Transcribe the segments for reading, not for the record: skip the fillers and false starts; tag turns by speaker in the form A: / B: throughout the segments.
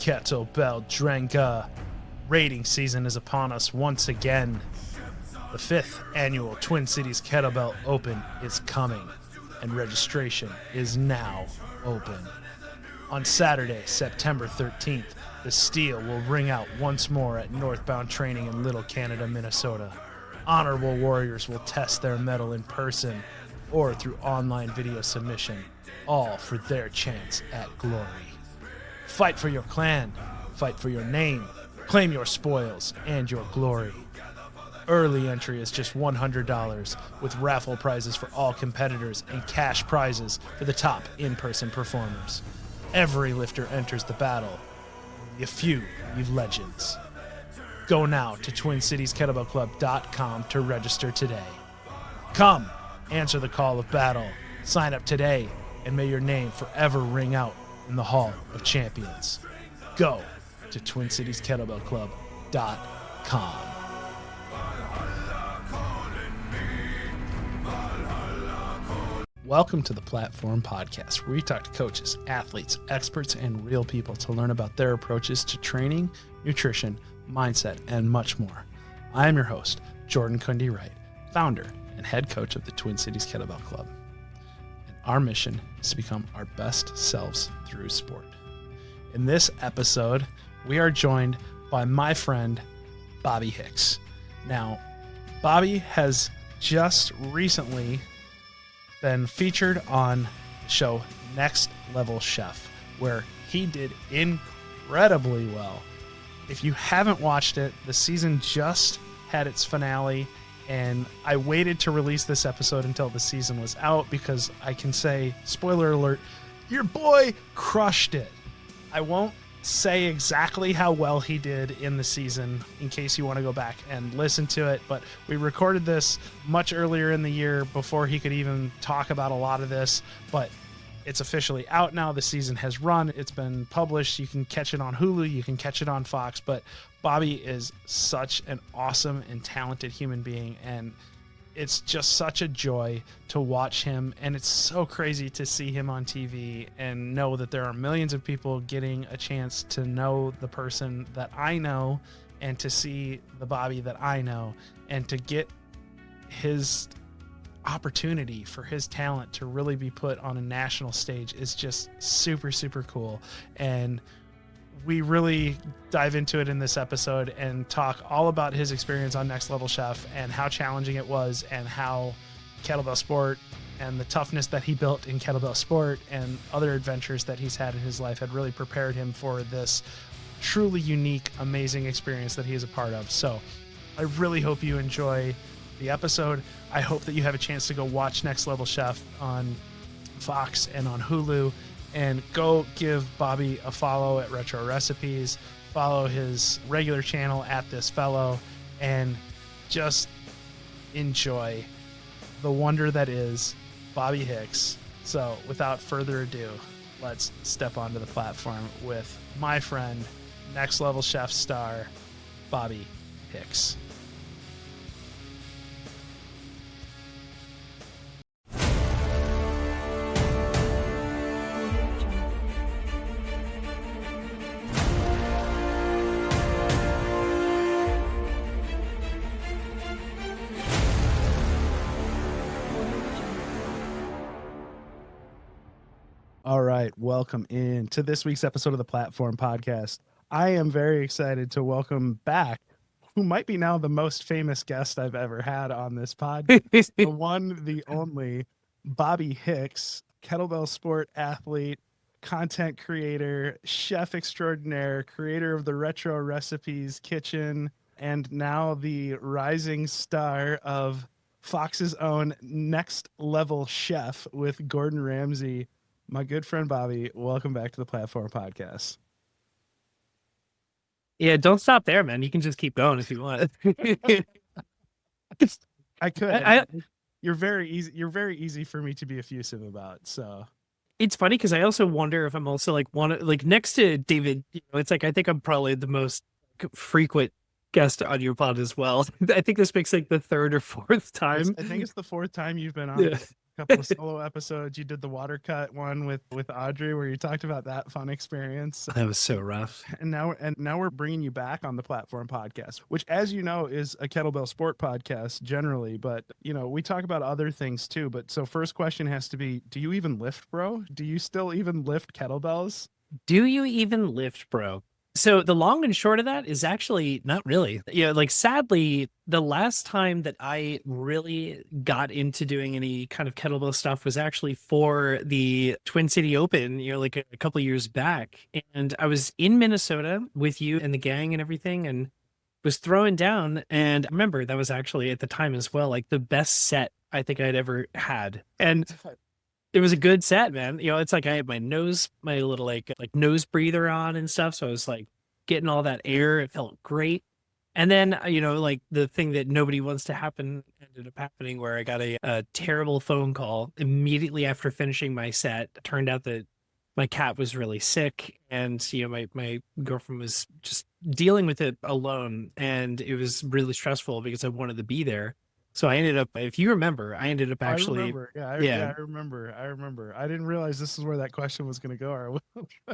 A: Kettlebell Drenka. Rating season is upon us once again. The 5th annual Twin Cities Kettlebell Open is coming, and registration is now open. On Saturday, September 13th, the steel will ring out once more at Northbound Training in Little Canada, Minnesota. Honorable warriors will test their mettle in person or through online video submission, all for their chance at glory. Fight for your clan, fight for your name, claim your spoils and your glory. Early entry is just $100, with raffle prizes for all competitors and cash prizes for the top in-person performers. Every lifter enters the battle. A few leave legends. Go now to TwinCitiesKettlebellClub.com to register today. Come, answer the call of battle, sign up today, and may your name forever ring out in the Hall of Champions. Go to TwinCitiesKettlebellClub.com. Welcome to the Platform Podcast, where we talk to coaches, athletes, experts, and real people to learn about their approaches to training, nutrition, mindset, and much more. I am your host, Jordan Kunde Wright, founder and head coach of the Twin Cities Kettlebell Club. And our mission is to become our best selves through sport. In this episode, we are joined by my friend, Bobby Hicks. Now, Bobby has just recently been featured on the show Next Level Chef, where he did incredibly well. If you haven't watched it, the season just had its finale, and I waited to release this episode until the season was out because I can say, spoiler alert, your boy crushed it. I won't say exactly how well he did in the season in case you want to go back and listen to it, but we recorded this much earlier in the year before he could even talk about a lot of this, but it's officially out now. The season has run. It's been published. You can catch it on Hulu. You can catch it on Fox, but Bobby is such an awesome and talented human being, and it's just such a joy to watch him, and it's so crazy to see him on TV and know that there are millions of people getting a chance to know the person that I know and to see the Bobby that I know and to get his opportunity for his talent to really be put on a national stage is just super, super cool. And we really dive into it in this episode and talk all about his experience on Next Level Chef and how challenging it was and how kettlebell sport and the toughness that he built in kettlebell sport and other adventures that he's had in his life had really prepared him for this truly unique, amazing experience that he is a part of. So I really hope you enjoy the episode. I hope that you have a chance to go watch Next Level Chef on Fox and on Hulu. And go give Bobby a follow at Retro Recipes, follow his regular channel at This Fellow, and just enjoy the wonder that is Bobby Hicks. So without further ado, let's step onto the platform with my friend, Next Level Chef star, Bobby Hicks. All right, welcome in to this week's episode of the Platform Podcast. I am very excited to welcome back who might be now the most famous guest I've ever had on this podcast, the one, the only, Bobby Hicks, kettlebell sport athlete, content creator, chef extraordinaire, creator of the Retro Recipes Kitchen, and now the rising star of Fox's own Next Level Chef with Gordon Ramsay. My good friend Bobby, welcome back to the Platform Podcast.
B: Yeah, don't stop there, man. You can just keep going if you want.
A: I could. You're very easy. You're very easy for me to be effusive about. So
B: it's funny because I also wonder if I'm also next to David. It's like I think I'm probably the most frequent guest on your pod as well. I think this makes like the third or fourth time.
A: I think it's the fourth time you've been on.
B: Yeah.
A: couple of solo episodes. You did the water cut one with Audrey, where you talked about that fun experience.
B: That was so rough.
A: And now we're bringing you back on the platform podcast, which, as you know, is a kettlebell sport podcast generally. But we talk about other things too. But so first question has to be: do you even lift, bro? Do you still even lift kettlebells?
B: Do you even lift, bro? So the long and short of that is actually not really. Like sadly, the last time that I really got into doing any kind of kettlebell stuff was actually for the Twin City Open, like a couple of years back. And I was in Minnesota with you and the gang and everything, and was throwing down. And I remember that was actually at the time as well, like the best set I think I'd ever had. And it was a good set, man. It's like I had my little like nose breather on and stuff. So I was like getting all that air. It felt great. And then, like the thing that nobody wants to happen ended up happening, where I got a terrible phone call immediately after finishing my set. It turned out that my cat was really sick, and my girlfriend was just dealing with it alone, and it was really stressful because I wanted to be there. So I ended up, if you remember, I ended up actually.
A: I remember. I remember. I didn't realize this is where that question was going to go.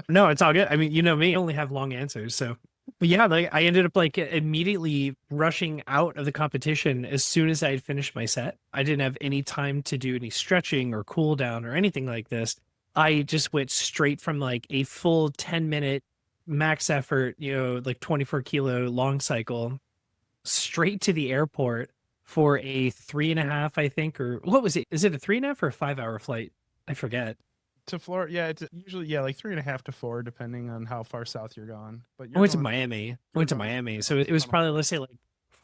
B: No, it's all good. I mean, me, I only have long answers. So, but yeah, like I ended up like immediately rushing out of the competition as soon as I had finished my set. I didn't have any time to do any stretching or cool down or anything like this. I just went straight from like a full 10-minute max effort, like 24 kilo long cycle, straight to the airport for a 3.5, I think, or what was it? Is it a 3.5 or a 5-hour flight? I forget.
A: To Florida, yeah, it's usually like 3.5 to 4, depending on how far south you're gone. But
B: I went to Miami. So it was probably, let's say, like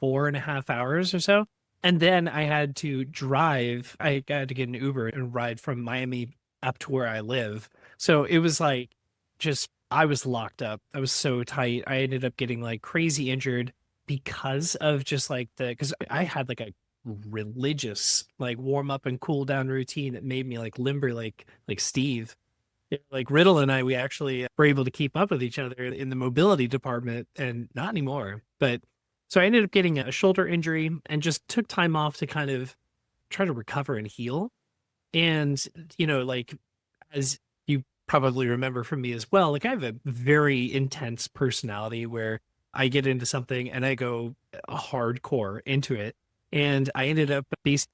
B: 4.5 hours or so. And then I had to drive. I had to get an Uber and ride from Miami up to where I live. So it was like I was locked up. I was so tight. I ended up getting like crazy injured because of just like because I had like a religious like warm up and cool down routine that made me like limber like Steve. Like Riddle and I, we actually were able to keep up with each other in the mobility department, and not anymore. But so I ended up getting a shoulder injury and just took time off to kind of try to recover and heal. And like as you probably remember from me as well, like I have a very intense personality where I get into something and I go hardcore into it. And I ended up basically,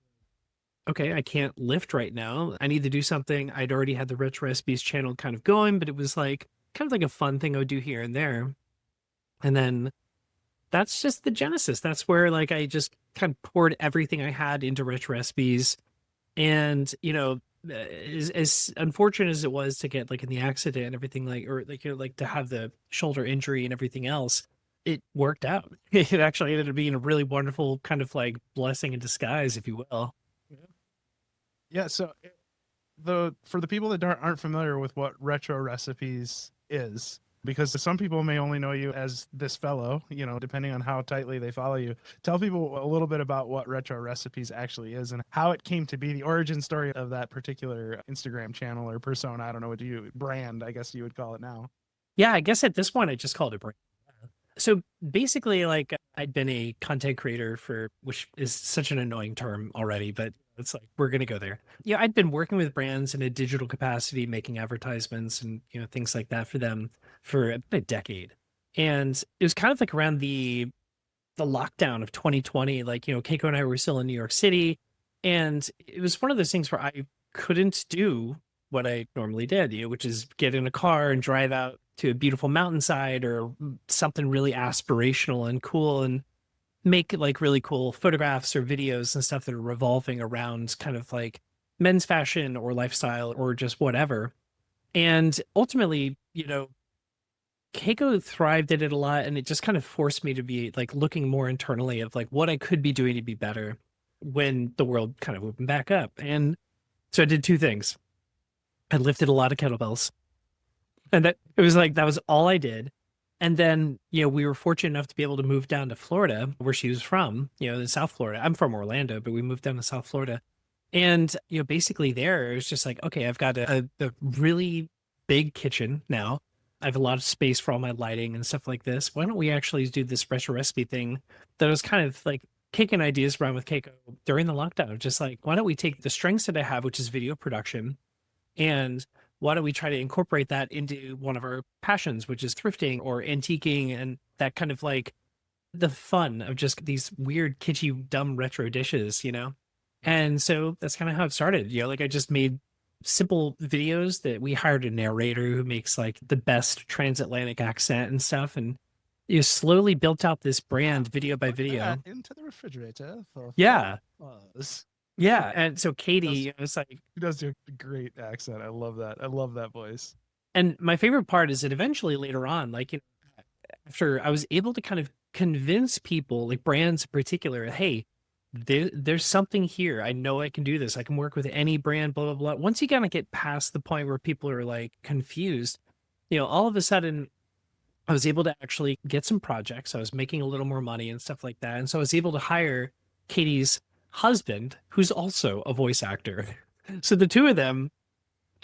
B: okay, I can't lift right now. I need to do something. I'd already had the Retro Recipes channel kind of going, but it was like kind of like a fun thing I would do here and there. And then that's just the genesis. That's where like I just kind of poured everything I had into Retro Recipes. And, as unfortunate as it was to get like in the accident and everything, like, or like, like to have the shoulder injury and everything else, it worked out. It actually ended up being a really wonderful kind of like blessing in disguise, if you will.
A: Yeah. So for the people that aren't familiar with what Retro Recipes is, because some people may only know you as this fellow, depending on how tightly they follow you. Tell people a little bit about what Retro Recipes actually is and how it came to be, the origin story of that particular Instagram channel or persona. I don't know what brand, I guess you would call it now.
B: Yeah, I guess at this point I just called it brand. So basically, like I'd been a content creator which is such an annoying term already, but it's like, we're going to go there. Yeah, I'd been working with brands in a digital capacity, making advertisements and, things like that for them for a decade. And it was kind of like around the lockdown of 2020, like, Keiko and I were still in New York City. And it was one of those things where I couldn't do what I normally did, which is get in a car and drive out to a beautiful mountainside or something really aspirational and cool and make like really cool photographs or videos and stuff that are revolving around kind of like men's fashion or lifestyle or just whatever. And ultimately, Keiko thrived at it a lot, and it just kind of forced me to be like looking more internally of like what I could be doing to be better when the world kind of opened back up. And so I did two things. I lifted a lot of kettlebells. And that was all I did. And then, we were fortunate enough to be able to move down to Florida, where she was from, in South Florida. I'm from Orlando, but we moved down to South Florida. And, basically there, it was just like, okay, I've got a really big kitchen now. I have a lot of space for all my lighting and stuff like this. Why don't we actually do this Retro Recipe thing that was kind of like kicking ideas around with Keiko during the lockdown. Just like, why don't we take the strengths that I have, which is video production, and why don't we try to incorporate that into one of our passions, which is thrifting or antiquing, and that kind of like the fun of just these weird, kitschy, dumb retro dishes, you know? And so that's kind of how it started. You know, like I just made simple videos that we hired a narrator who makes like the best transatlantic accent and stuff. And you slowly built out this brand video by
A: Put that
B: video.
A: into the refrigerator for
B: Yeah.
A: pause.
B: Yeah. And so Katie,
A: Does-
B: you know, it's like,
A: He does do a great accent. I love that. I love that voice.
B: and my favorite part is that eventually later on, like, you know, after I was able to kind of convince people, like brands in particular, hey, there's something here. I know I can do this. I can work with any brand, blah, blah, blah. Once you kind of get past the point where people are like confused, you know, all of a sudden I was able to actually get some projects. I was making a little more money and stuff like that. And so I was able to hire Katie's husband, who's also a voice actor. So the two of them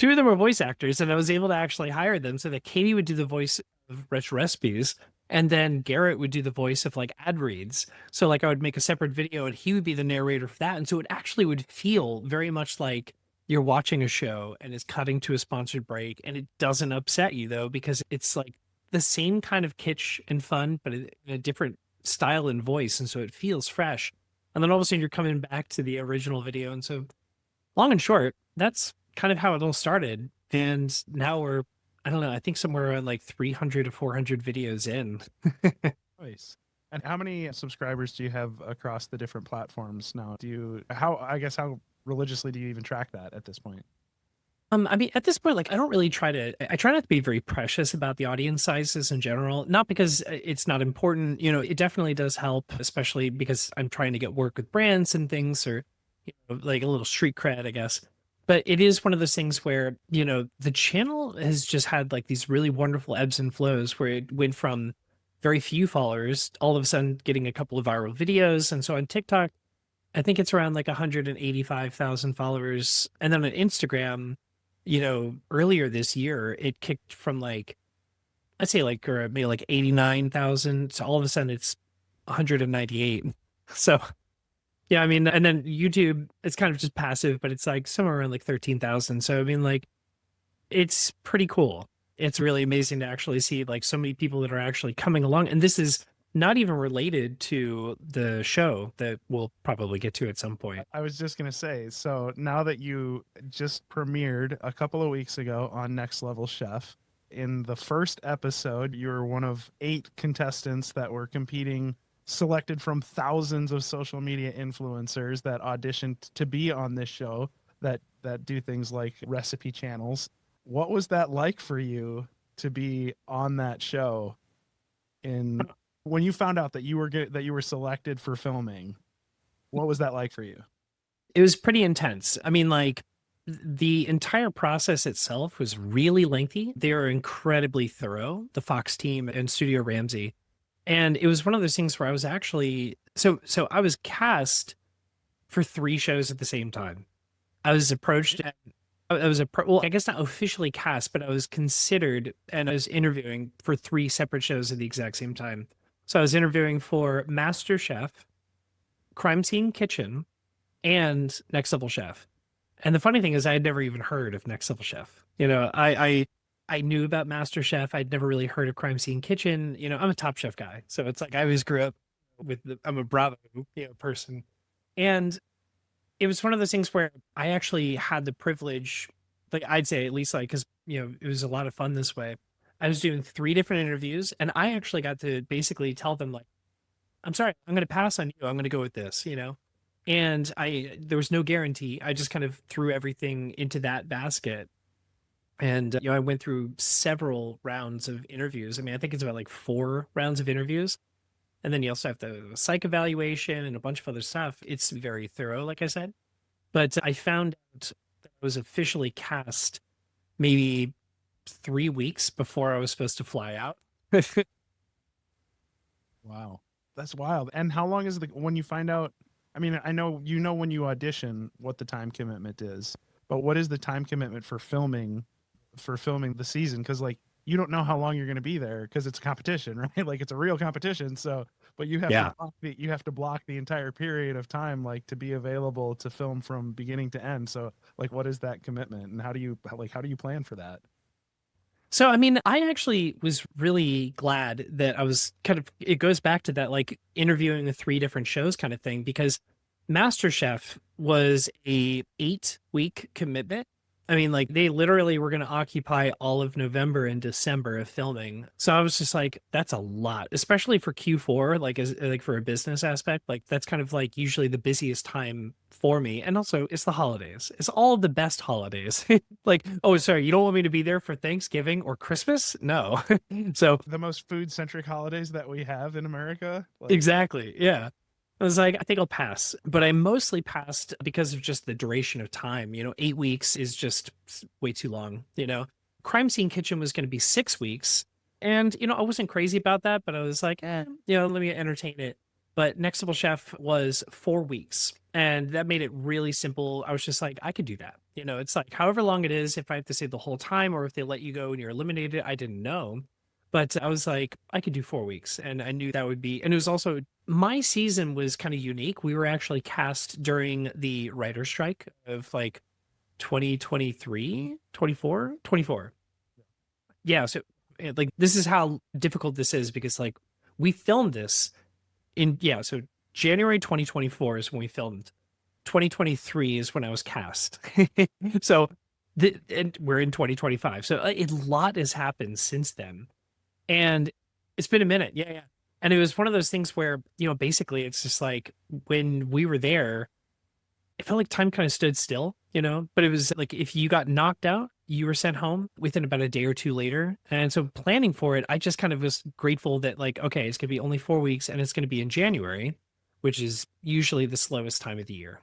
B: were voice actors, and I was able to actually hire them so that Katie would do the voice of Rich Recipes, and then Garrett would do the voice of like ad reads. So like I would make a separate video and he would be the narrator for that. And so it actually would feel very much like you're watching a show and it's cutting to a sponsored break, and it doesn't upset you though, because it's like the same kind of kitsch and fun, but in a different style and voice. And so it feels fresh. And then all of a sudden you're coming back to the original video. And so long and short, that's kind of how it all started. And now we're, I don't know, I think somewhere around like 300 to 400 videos in.
A: Nice. And how many subscribers do you have across the different platforms now? How religiously do you even track that at this point?
B: I mean, at this point, like, I don't really I try not to be very precious about the audience sizes in general, not because it's not important. You know, it definitely does help, especially because I'm trying to get work with brands and things, or, you know, like a little street cred, I guess. But it is one of those things where, you know, the channel has just had like these really wonderful ebbs and flows where it went from very few followers, all of a sudden getting a couple of viral videos. And so on TikTok, I think it's around like 185,000 followers. And then on Instagram, you know, earlier this year, it kicked from like, I'd say like, or maybe like 89,000. So all of a sudden it's 198. So yeah, I mean, and then YouTube, it's kind of just passive, but it's like somewhere around like 13,000. So I mean, like, it's pretty cool. It's really amazing to actually see like so many people that are actually coming along. And this is not even related to the show that we'll probably get to at some point.
A: I was just going to say, so now that you just premiered a couple of weeks ago on Next Level Chef, in the first episode, you were one of 8 contestants that were competing, selected from thousands of social media influencers that auditioned to be on this show, that do things like recipe channels. What was that like for you to be on that show? When you found out that you were selected for filming, what was that like for you?
B: It was pretty intense. I mean, like, the entire process itself was really lengthy. They are incredibly thorough, the Fox team and Studio Ramsey. And it was one of those things where I was actually so I was cast for 3 shows at the same time. I was approached. Well, I guess not officially cast, but I was considered, and I was interviewing for 3 separate shows at the exact same time. So I was interviewing for Master Chef, Crime Scene Kitchen, and Next Level Chef. And the funny thing is, I had never even heard of Next Level Chef. You know, I knew about Master Chef. I'd never really heard of Crime Scene Kitchen. You know, I'm a Top Chef guy, so it's like I always grew up with I'm a Bravo, you know, person, and it was one of those things where I actually had the privilege, like I'd say at least, like, because, you know, it was a lot of fun this way. I was doing 3 different interviews, and I actually got to basically tell them like, I'm sorry, I'm going to pass on you. I'm going to go with this, you know? And there was no guarantee. I just kind of threw everything into that basket. And, you know, I went through several rounds of interviews. I mean, I think it's about like 4 rounds of interviews. And then you also have the psych evaluation and a bunch of other stuff. It's very thorough, like I said. But I found out that I was officially cast maybe 3 weeks before I was supposed to fly out.
A: Wow, that's wild. And how long is when you find out? I mean, I know when you audition what the time commitment is, but what is the time commitment for filming the season? Because like you don't know how long you're going to be there because it's a competition, right? Like it's a real competition. So but you have to
B: Yeah.
A: block the entire period of time, like, to be available to film from beginning to end. So, like, what is that commitment, and how do you plan for that?
B: So, I mean, I actually was really glad that I was kind of, it goes back to that like interviewing the three different shows kind of thing, because MasterChef was a 8-week commitment. I mean, like they literally were going to occupy all of November and December of filming. So I was just like, that's a lot, especially for Q4, like as like for a business aspect, like that's kind of like usually the busiest time for me. And also it's the holidays. It's all of the best holidays. Like, oh, sorry, you don't want me to be there for Thanksgiving or Christmas? No. So
A: The most food centric holidays that we have in America, like.
B: exactly. Yeah. I was like, I think I'll pass. But I mostly passed because of just the duration of time. 8 weeks is just way too long. Crime Scene Kitchen was going to be 6 weeks. And, I wasn't crazy about that, but I was like, let me entertain it. But Next Level Chef was 4 weeks. And that made it really simple. I was just like, I could do that. It's like however long it is, if I have to say the whole time or if they let you go and you're eliminated, I didn't know. But I was like, I could do 4 weeks. And I knew that would be, and it was also, my season was kind of unique. We were actually cast during the writer strike of like 2023, 24, 24. Yeah. So like, this is how difficult this is because like we filmed this so January 2024 is when we filmed. 2023 is when I was cast. So and we're in 2025. So a lot has happened since then. And it's been a minute. Yeah, yeah. And it was one of those things where, basically it's just like when we were there, it felt like time kind of stood still. But it was like if you got knocked out, you were sent home within about a day or two later. And so planning for it, I just kind of was grateful that like, okay, it's going to be only 4 weeks and it's going to be in January, which is usually the slowest time of the year.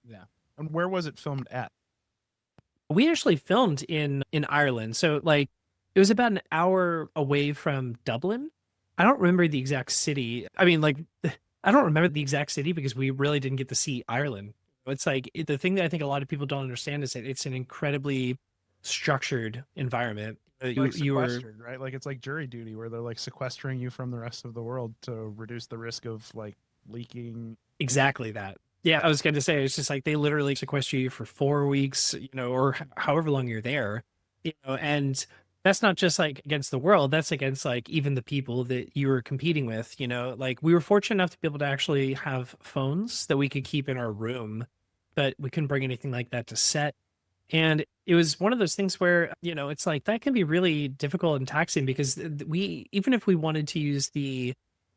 A: Yeah. And where was it filmed at?
B: We actually filmed in Ireland. So like it was about an hour away from Dublin. I don't remember the exact city. I mean, like I don't remember the exact city because we really didn't get to see Ireland. It's like the thing that I think a lot of people don't understand is that it's an incredibly structured environment.
A: Like sequestered, right? Like it's like jury duty where they're like sequestering you from the rest of the world to reduce the risk of like leaking.
B: Exactly that. Yeah, I was going to say it's just like they literally sequester you for 4 weeks, or however long you're there, and that's not just like against the world, that's against like even the people that you were competing with. Like we were fortunate enough to be able to actually have phones that we could keep in our room, but we couldn't bring anything like that to set. And it was one of those things where, it's like that can be really difficult and taxing because we, even if we wanted to use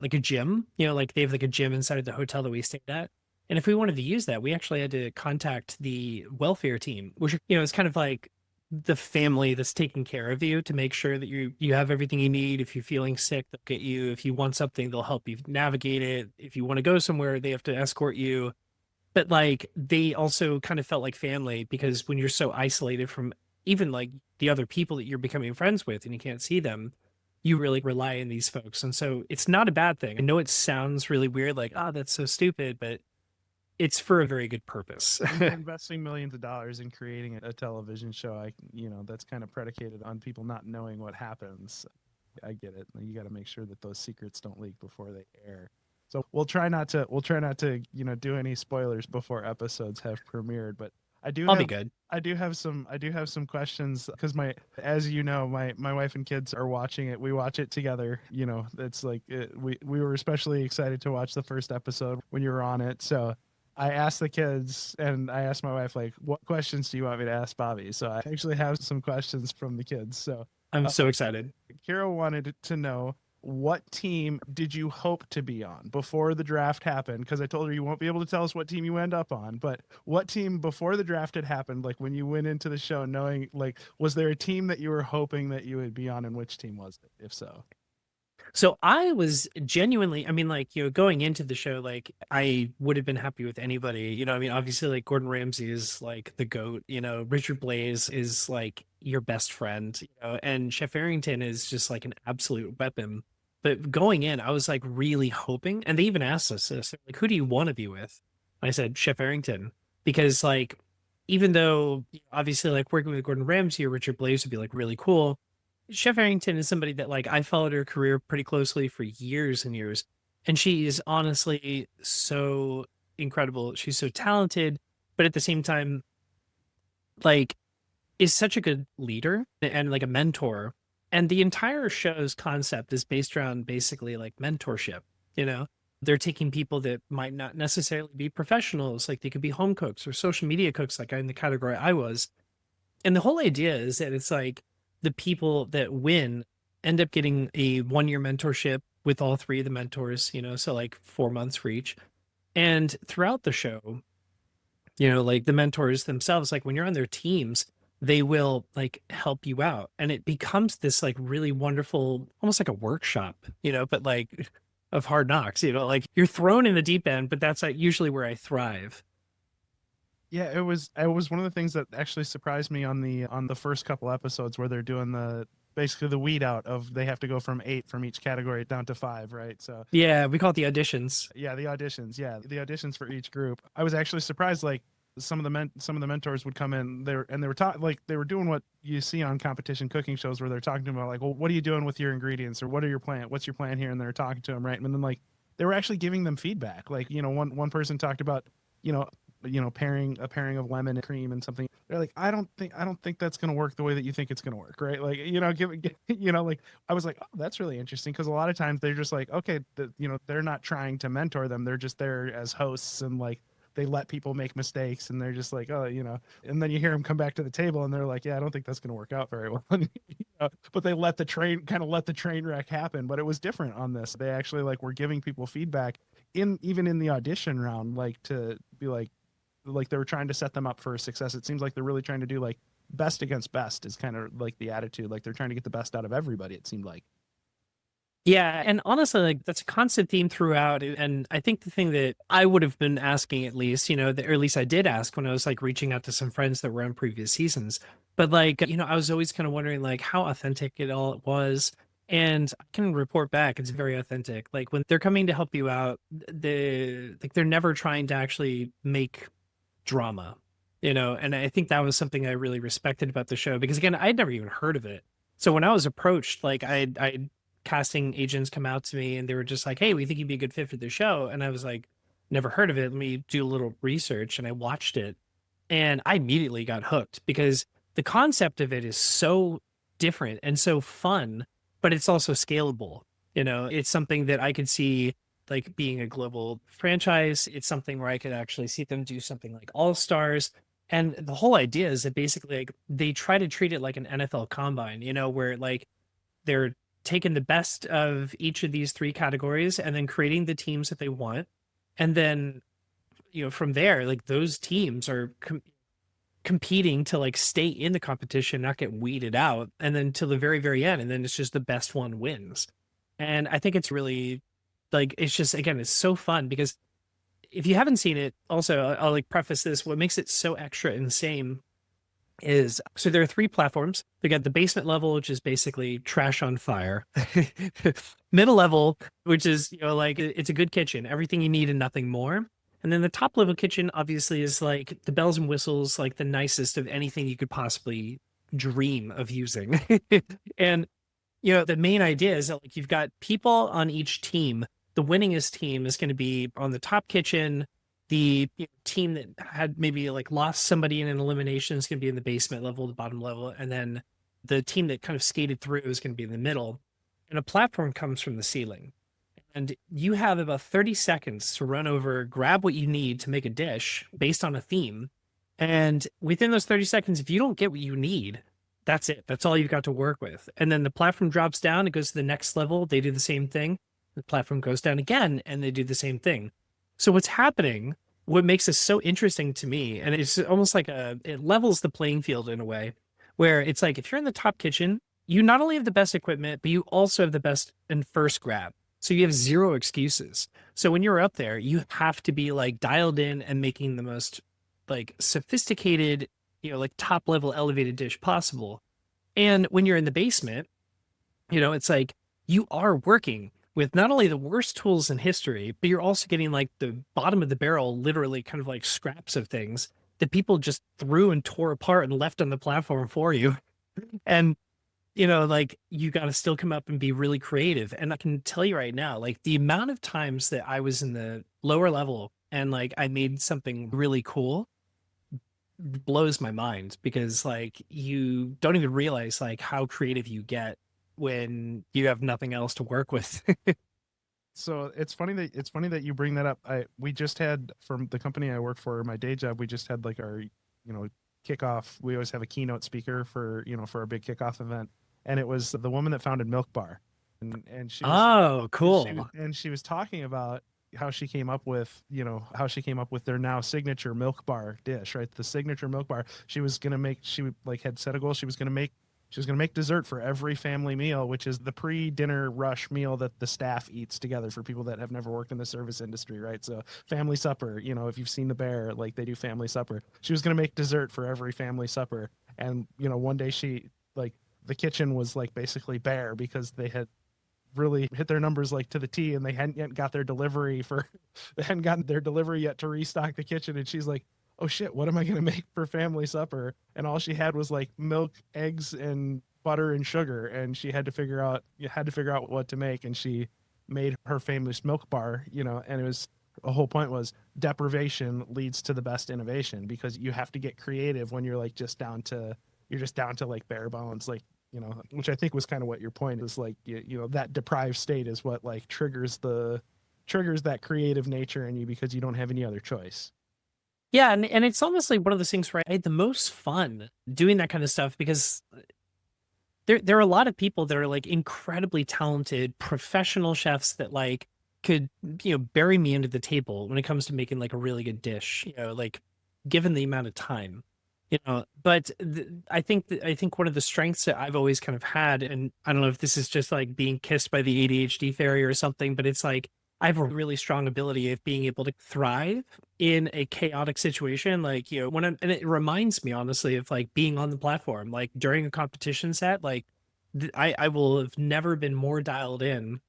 B: like a gym, like they have like a gym inside of the hotel that we stayed at. And if we wanted to use that, we actually had to contact the welfare team, which, is kind of like the family that's taking care of you to make sure that you have everything you need. If you're feeling sick, they'll get you. If you want something, they'll help you navigate it. If you want to go somewhere, they have to escort you. But like they also kind of felt like family because when you're so isolated from even like the other people that you're becoming friends with and you can't see them, you really rely on these folks. And so it's not a bad thing. I know it sounds really weird, like, oh, that's so stupid, but it's for a very good purpose.
A: Investing millions of dollars in creating a television show, that's kind of predicated on people not knowing what happens. I get it. You got to make sure that those secrets don't leak before they air. So we'll try not to do any spoilers before episodes have premiered, but
B: I'll be good.
A: I do have some questions because as you know, my wife and kids are watching it. We watch it together. It's like we were especially excited to watch the first episode when you were on it. So I asked the kids and I asked my wife, like, what questions do you want me to ask Bobby? So I actually have some questions from the kids. So
B: I'm so excited.
A: Kira wanted to know, what team did you hope to be on before the draft happened? Because I told her you won't be able to tell us what team you end up on, but what team before the draft had happened, like when you went into the show knowing, like, was there a team that you were hoping that you would be on, and which team was it, if so?
B: So I was genuinely, I mean, like, going into the show, like, I would have been happy with anybody. I mean, obviously, like, Gordon Ramsay is like the GOAT, Richard Blaze is like your best friend, and Chef Arrington is just like an absolute weapon. But going in, I was like really hoping, and they even asked us this, like, who do you want to be with? I said, Chef Arrington, because like, even though obviously like working with Gordon Ramsay or Richard Blaze would be like really cool, Chef Arrington is somebody that like I followed her career pretty closely for years and years. And she is honestly so incredible. She's so talented, but at the same time, like, is such a good leader and like a mentor. And the entire show's concept is based around basically like mentorship. You know, they're taking people that might not necessarily be professionals, like they could be home cooks or social media cooks, like in the category I was. And the whole idea is that it's like the people that win end up getting a 1 year mentorship with all three of the mentors, so like 4 months for each. And throughout the show, like the mentors themselves, like when you're on their teams, they will like help you out. And it becomes this like really wonderful, almost like a workshop, but like of hard knocks, like you're thrown in the deep end, but that's like usually where I thrive.
A: Yeah, it was one of the things that actually surprised me on the first couple episodes where they're doing the basically the weed out of they have to go from 8 from each category down to 5, right? So
B: Yeah, we call it the auditions.
A: yeah, the auditions for each group. I was actually surprised, like some of the mentors would come in there and they were talking like they were doing what you see on competition cooking shows where they're talking to them about like, well, what are you doing with your ingredients or what's your plan here, and they're talking to them, right? And then like they were actually giving them feedback. Like, one person talked about, you know pairing of lemon and cream and something. They're like, I don't think that's going to work the way that you think it's going to work, right? Like, like I was like, oh, that's really interesting, because a lot of times they're just like, okay, they're not trying to mentor them, they're just there as hosts, and like they let people make mistakes, and they're just like, oh, and then you hear them come back to the table and they're like, yeah, I don't think that's going to work out very well. But they let the train wreck happen. But it was different on this. They actually like were giving people feedback even in the audition round, like to be like they were trying to set them up for success. It seems like they're really trying to do like best against best is kind of like the attitude. Like they're trying to get the best out of everybody, it seemed like.
B: Yeah, and honestly, like that's a constant theme throughout. And I think the thing that I would have been asking at least, or at least I did ask when I was like reaching out to some friends that were on previous seasons. But like, I was always kind of wondering like how authentic it all was. And I can report back, it's very authentic. Like when they're coming to help you out, they're never trying to actually make drama, and I think that was something I really respected about the show because again, I'd never even heard of it. So when I was approached, like I casting agents come out to me and they were just like, hey, we think you'd be a good fit for the show. And I was like, never heard of it. Let me do a little research. And I watched it and I immediately got hooked because the concept of it is so different and so fun, but it's also scalable. It's something that I could see like being a global franchise. It's something where I could actually see them do something like All Stars. And the whole idea is that basically like they try to treat it like an NFL combine, where like they're taking the best of each of these three categories and then creating the teams that they want. And then, from there, like those teams are competing to like stay in the competition, not get weeded out. And then to the very, very end. And then it's just the best one wins. And I think it's really like, it's just, again, it's so fun because if you haven't seen it, also, I'll like preface this, what makes it so extra insane is so there are three platforms. They got the basement level, which is basically trash on fire. Middle level, which is, like it's a good kitchen, everything you need and nothing more. And then the top level kitchen obviously is like the bells and whistles, like the nicest of anything you could possibly dream of using. And, the main idea is that like you've got people on each team. The winningest team is going to be on the top kitchen. The team that had maybe like lost somebody in an elimination is going to be in the basement level, the bottom level. And then the team that kind of skated through is going to be in the middle. And a platform comes from the ceiling. And you have about 30 seconds to run over, grab what you need to make a dish based on a theme. And within those 30 seconds, if you don't get what you need, that's it. That's all you've got to work with. And then the platform drops down, it goes to the next level. They do the same thing. The platform goes down again and they do the same thing. So what's happening, what makes this so interesting to me, and it's almost like it levels the playing field in a way where it's like, if you're in the top kitchen, you not only have the best equipment, but you also have the best and first grab. So you have zero excuses. So when you're up there, you have to be like dialed in and making the most like sophisticated, like top level elevated dish possible. And when you're in the basement, it's like you are working with not only the worst tools in history, but you're also getting like the bottom of the barrel, literally kind of like scraps of things that people just threw and tore apart and left on the platform for you. And like you got to still come up and be really creative. And I can tell you right now, like the amount of times that I was in the lower level and like I made something really cool blows my mind, because like you don't even realize like how creative you get when you have nothing else to work with.
A: So it's funny that you bring that up. We just had, from the company I work for, my day job, we just had like our, kickoff. We always have a keynote speaker for, for a big kickoff event, and it was the woman that founded Milk Bar, and she was
B: Oh,
A: and she was
B: cool.
A: and she was talking about how she came up with, their now signature milk bar dish, right? The signature milk bar. She like had set a goal. She was going to make dessert for every family meal, which is the pre-dinner rush meal that the staff eats together, for people that have never worked in the service industry, right? So family supper, if you've seen The Bear, like they do family supper. She was going to make dessert for every family supper. And, one day the kitchen was like basically bare because they had really hit their numbers like to the T, and they hadn't yet got their delivery for they hadn't gotten their delivery yet to restock the kitchen. And she's like, oh shit, what am I going to make for family supper? And all she had was like milk, eggs, and butter and sugar. And she had to figure out what to make. And she made her famous milk bar, and the whole point was deprivation leads to the best innovation, because you have to get creative when you're just down to like bare bones, like, which I think was kind of what your point is, like, that deprived state is what like triggers that creative nature in you, because you don't have any other choice.
B: Yeah, and it's honestly one of those things where I had the most fun doing that kind of stuff, because there are a lot of people that are like incredibly talented professional chefs that like could, bury me into the table when it comes to making like a really good dish, like given the amount of time. But I think one of the strengths that I've always kind of had, and I don't know if this is just like being kissed by the ADHD fairy or something, but it's like I have a really strong ability of being able to thrive in a chaotic situation. Like, and it reminds me honestly of like being on the platform, like during a competition set, like I will have never been more dialed in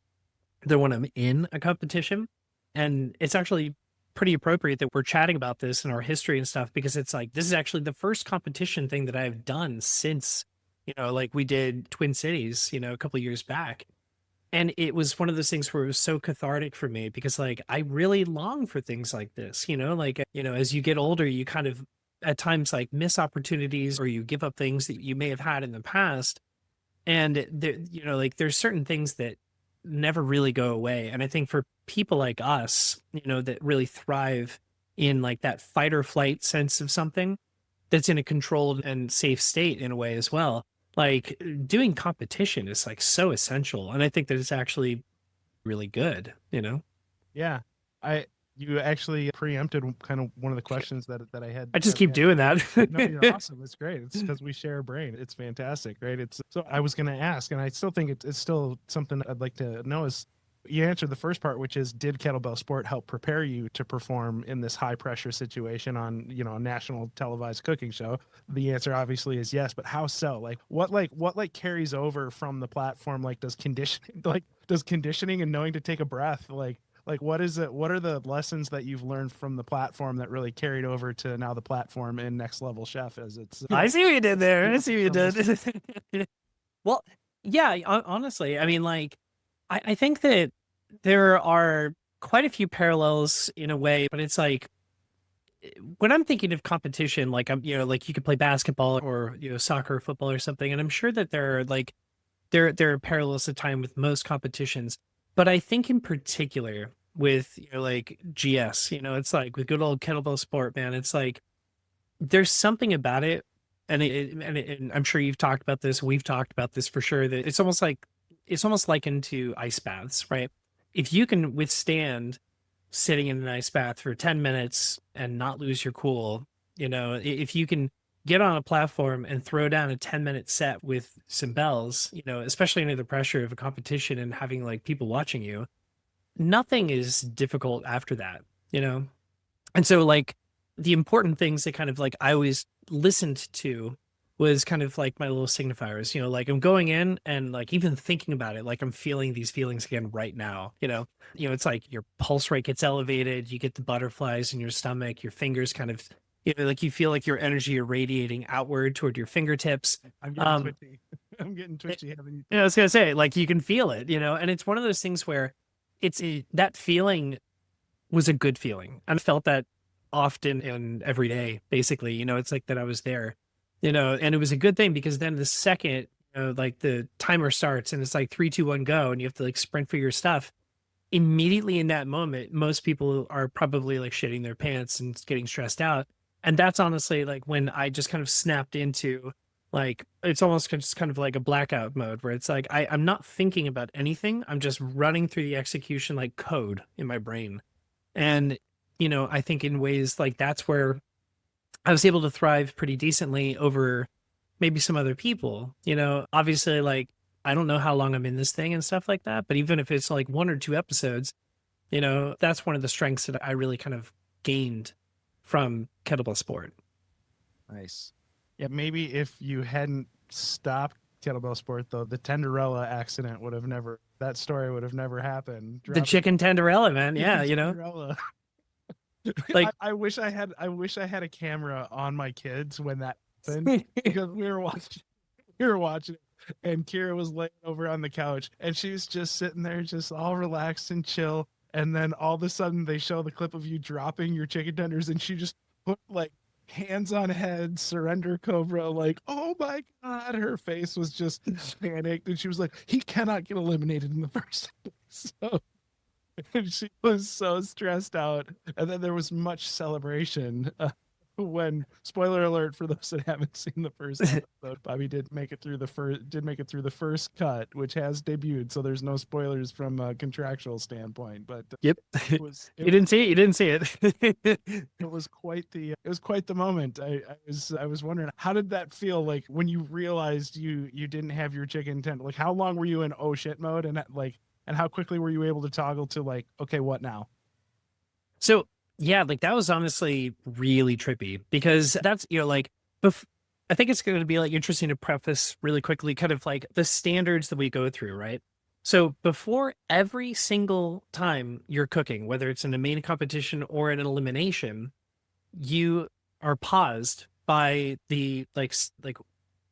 B: than when I'm in a competition. And it's actually pretty appropriate that we're chatting about this in our history and stuff, because it's like this is actually the first competition thing that I've done since, like we did Twin Cities, a couple of years back. And it was one of those things where it was so cathartic for me, because like I really long for things like this, like, as you get older, you kind of at times like miss opportunities, or you give up things that you may have had in the past. And there, like there's certain things that never really go away. And I think for people like us, that really thrive in like that fight or flight sense of something that's in a controlled and safe state in a way as well. Like doing competition is like so essential. And I think that it's actually really good.
A: Yeah, I you actually preempted kind of one of the questions that I had
B: I just
A: that I
B: keep
A: had.
B: doing that.
A: No, you're awesome. It's great. It's because we share a brain. It's fantastic, right? It's so I was going to ask, and I still think it's still something I'd like to know, is you answered the first part, which is, did kettlebell sport help prepare you to perform in this high pressure situation on, a national televised cooking show? The answer obviously is yes, but how so? Like what carries over from the platform? Like does conditioning and knowing to take a breath, like what is it? What are the lessons that you've learned from the platform that really carried over to now the platform in Next Level Chef, as it's,
B: I see what you did there. I see what you
A: so
B: did. Well, yeah, honestly, I mean, like, I think that there are quite a few parallels in a way, but it's like when I'm thinking of competition, like like you could play basketball or soccer, or football, or something, and I'm sure that there are like there are parallels to time with most competitions, but I think in particular with like GS, it's like with good old kettlebell sport, man, it's like there's something about it, and I'm sure you've talked about this. We've talked about this for sure. That it's almost like into ice baths, right? If you can withstand sitting in an ice bath for 10 minutes and not lose your cool, if you can get on a platform and throw down a 10-minute set with some bells, especially under the pressure of a competition and having like people watching you, nothing is difficult after that, you know? And so like the important things that kind of like I always listened to was kind of like my little signifiers, like I'm going in and like even thinking about it, like I'm feeling these feelings again right now, it's like your pulse rate gets elevated, you get the butterflies in your stomach, your fingers kind of, like you feel like your energy irradiating outward toward your fingertips.
A: I'm getting twitchy. I'm getting twitchy.
B: I was gonna say, like, you can feel it, and it's one of those things where that feeling was a good feeling. I felt that often and every day, basically. It's like that I was there, and it was a good thing because then the second, like the timer starts and it's like 3, 2, 1, go, and you have to like sprint for your stuff. Immediately in that moment, most people are probably like shitting their pants and getting stressed out. And that's honestly like when I just kind of snapped into like, it's almost just kind of like a blackout mode where it's like, I'm not thinking about anything. I'm just running through the execution like code in my brain. And, I think in ways like that's where I was able to thrive pretty decently over maybe some other people. Obviously, like, I don't know how long I'm in this thing and stuff like that, but even if it's like 1 or 2 episodes, that's one of the strengths that I really kind of gained from kettlebell sport.
A: Nice. Yeah, maybe if you hadn't stopped kettlebell sport, though, the Tenderella accident would have never, that story would have never happened.
B: The chicken tenderella, man. Yeah,
A: Tenderella.
B: like
A: I wish I had a camera on my kids when that happened because we were watching and Kira was laying over on the couch and she was just sitting there just all relaxed and chill, and then all of a sudden they show the clip of you dropping your chicken tenders and she just put like hands on head, surrender cobra, like, oh my god, her face was just panicked and she was like, he cannot get eliminated in the first place. So and she was so stressed out, and then there was much celebration when, spoiler alert for those that haven't seen the first episode, Bobby did make it through the first cut, which has debuted, so there's no spoilers from a contractual standpoint. But
B: yep, you didn't see it.
A: It was quite the moment. I was wondering, how did that feel like when you realized you didn't have your chicken tender? Like, how long were you in oh shit mode, and how quickly were you able to toggle to like, okay, what now?
B: So yeah, like that was honestly really trippy because that's, like, I think it's going to be like interesting to preface really quickly kind of like the standards that we go through, right? So before every single time you're cooking, whether it's in a main competition or an elimination, you are paused by the like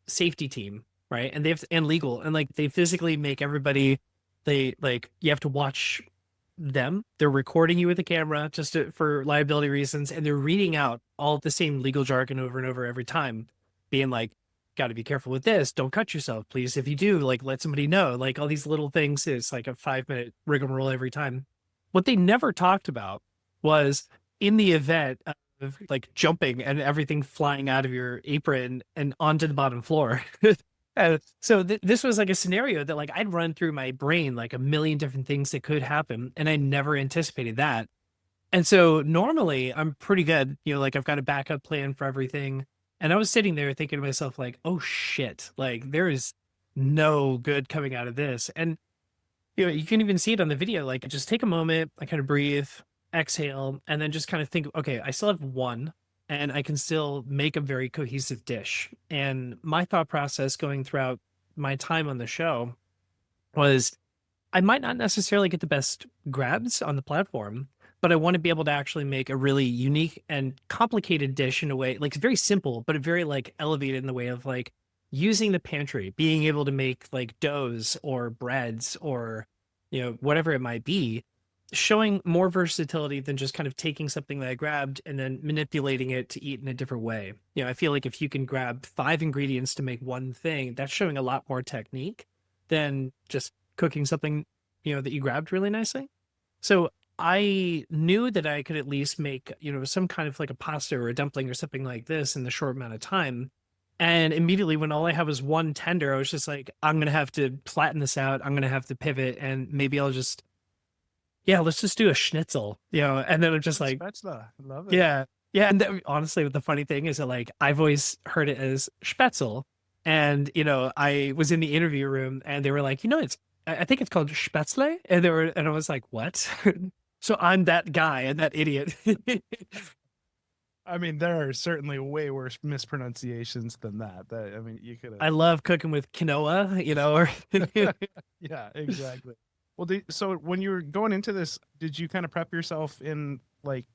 B: safety team, right? And and legal, and like they physically make everybody, you have to watch them. They're recording you with the camera just for liability reasons, and they're reading out all the same legal jargon over and over every time, being like, got to be careful with this, don't cut yourself, please, if you do, like, let somebody know, like all these little things. It's like a 5-minute rigmarole every time. What they never talked about was in the event of like jumping and everything flying out of your apron and onto the bottom floor. So this was like a scenario that like I'd run through my brain like a million different things that could happen, and I never anticipated that. And so normally I'm pretty good, like I've got a backup plan for everything. And I was sitting there thinking to myself like, oh shit, like there is no good coming out of this. And you can even see it on the video. Like, just take a moment, I kind of breathe, exhale, and then just kind of think, okay, I still have one, and I can still make a very cohesive dish. And my thought process going throughout my time on the show was, I might not necessarily get the best grabs on the platform, but I want to be able to actually make a really unique and complicated dish in a way, like very simple, but very like elevated in the way of like using the pantry, being able to make like doughs or breads or, whatever it might be, showing more versatility than just kind of taking something that I grabbed and then manipulating it to eat in a different way. I feel like if you can grab 5 ingredients to make one thing, that's showing a lot more technique than just cooking something, that you grabbed really nicely. So I knew that I could at least make, some kind of like a pasta or a dumpling or something like this in the short amount of time. And immediately when all I have is one tender, I was just like, I'm going to have to flatten this out. I'm going to have to pivot, and maybe I'll just, let's just do a schnitzel, and then I'm just like,
A: Spätzle. I love it.
B: Yeah. Yeah. And honestly, the funny thing is that like, I've always heard it as spätzle. And, I was in the interview room and they were like, I think it's called spätzle. And I was like, what? So I'm that guy and that idiot.
A: I mean, there are certainly way worse mispronunciations than that. I mean, you could.
B: I love cooking with quinoa, or
A: Yeah, exactly. Well, so when you were going into this, did you kind of prep yourself in like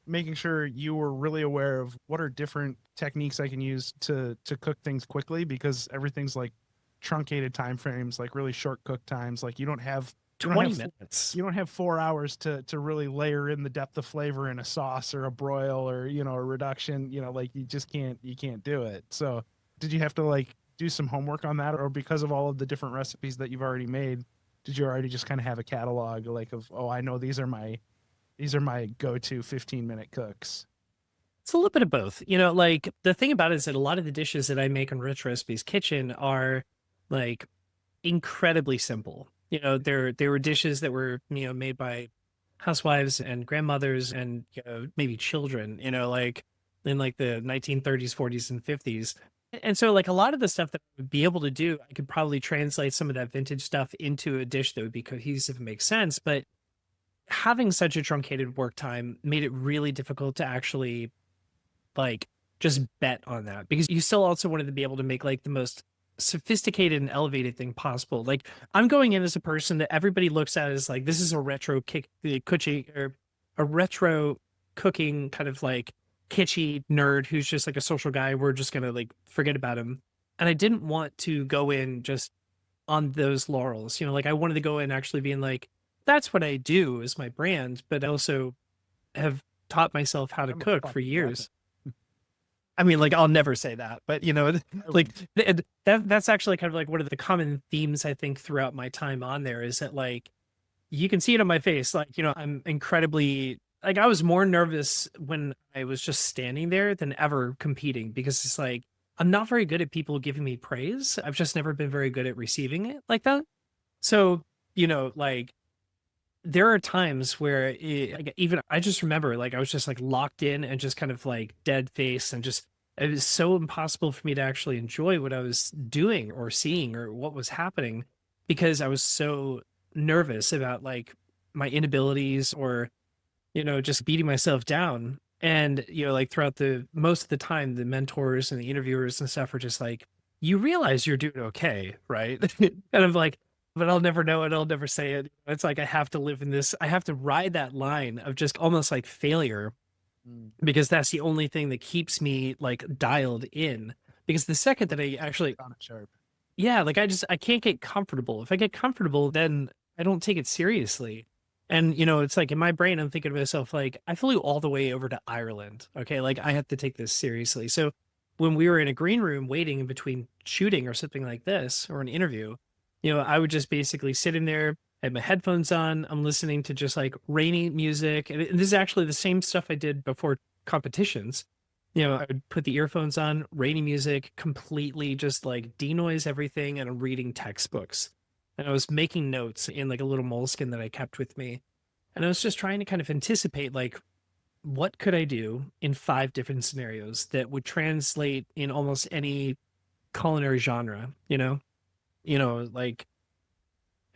A: making sure you were really aware of what are different techniques I can use to cook things quickly, because everything's like truncated time frames, like really short cook times. Like you don't have
B: 20 minutes.
A: You don't have 4 hours to really layer in the depth of flavor in a sauce or a broil or, you know, a reduction, you know, like you can't do it. So did you have to like do some homework on that, or because of all of the different recipes that you've already made, did you already just kind of have a catalog like of, oh, I know these are my go-to 15-minute cooks?
B: It's a little bit of both. You know, like the thing about it is that a lot of the dishes that I make in Rich Recipes Kitchen are like incredibly simple. You know, there were dishes that were, you know, made by housewives and grandmothers and, you know, maybe children, you know, like in like the 1930s, 40s, and 50s. And so like a lot of the stuff that I would be able to do, I could probably translate some of that vintage stuff into a dish that would be cohesive and make sense. But having such a truncated work time made it really difficult to actually like just bet on that, because you still also wanted to be able to make like the most sophisticated and elevated thing possible. Like I'm going in as a person that everybody looks at as like, this is a retro cooking, or a retro cooking kind of like kitschy nerd who's just like a social guy. We're just going to like forget about him. And I didn't want to go in just on those laurels, you know, like I wanted to go in actually being like, that's what I do is my brand, but I also have taught myself how to cook for years. I mean, like, I'll never say that, but you know, like that's actually kind of like one of the common themes I think throughout my time on there is that like, you can see it on my face. Like, you know, I'm incredibly, like, I was more nervous when I was just standing there than ever competing, because it's like, I'm not very good at people giving me praise. I've just never been very good at receiving it like that. So, you know, like, there are times where like, even I just remember like I was just like locked in and just kind of like dead face, and just it was so impossible for me to actually enjoy what I was doing or seeing or what was happening, because I was so nervous about like my inabilities, or you know, just beating myself down. And you know, like throughout the most of the time, the mentors and the interviewers and stuff are just like, you realize you're doing okay, right? And I'm like, but I'll never know it, I'll never say it. It's like I have to live in this, I have to ride that line of just almost like failure, because that's the only thing that keeps me like dialed in. Because the second that I actually,
A: On it sharp.
B: yeah, like I can't get comfortable. If I get comfortable, then I don't take it seriously. And you know, it's like in my brain, I'm thinking to myself, like, I flew all the way over to Ireland. Okay, like I have to take this seriously. So when we were in a green room waiting in between shooting or something like this, or an interview, you know, I would just basically sit in there, I had my headphones on, I'm listening to just like rainy music. And this is actually the same stuff I did before competitions. You know, I would put the earphones on, rainy music, completely just like denoise everything, and I'm reading textbooks. And I was making notes in like a little moleskin that I kept with me. And I was just trying to kind of anticipate like, what could I do in 5 different scenarios that would translate in almost any culinary genre, you know? You know, like,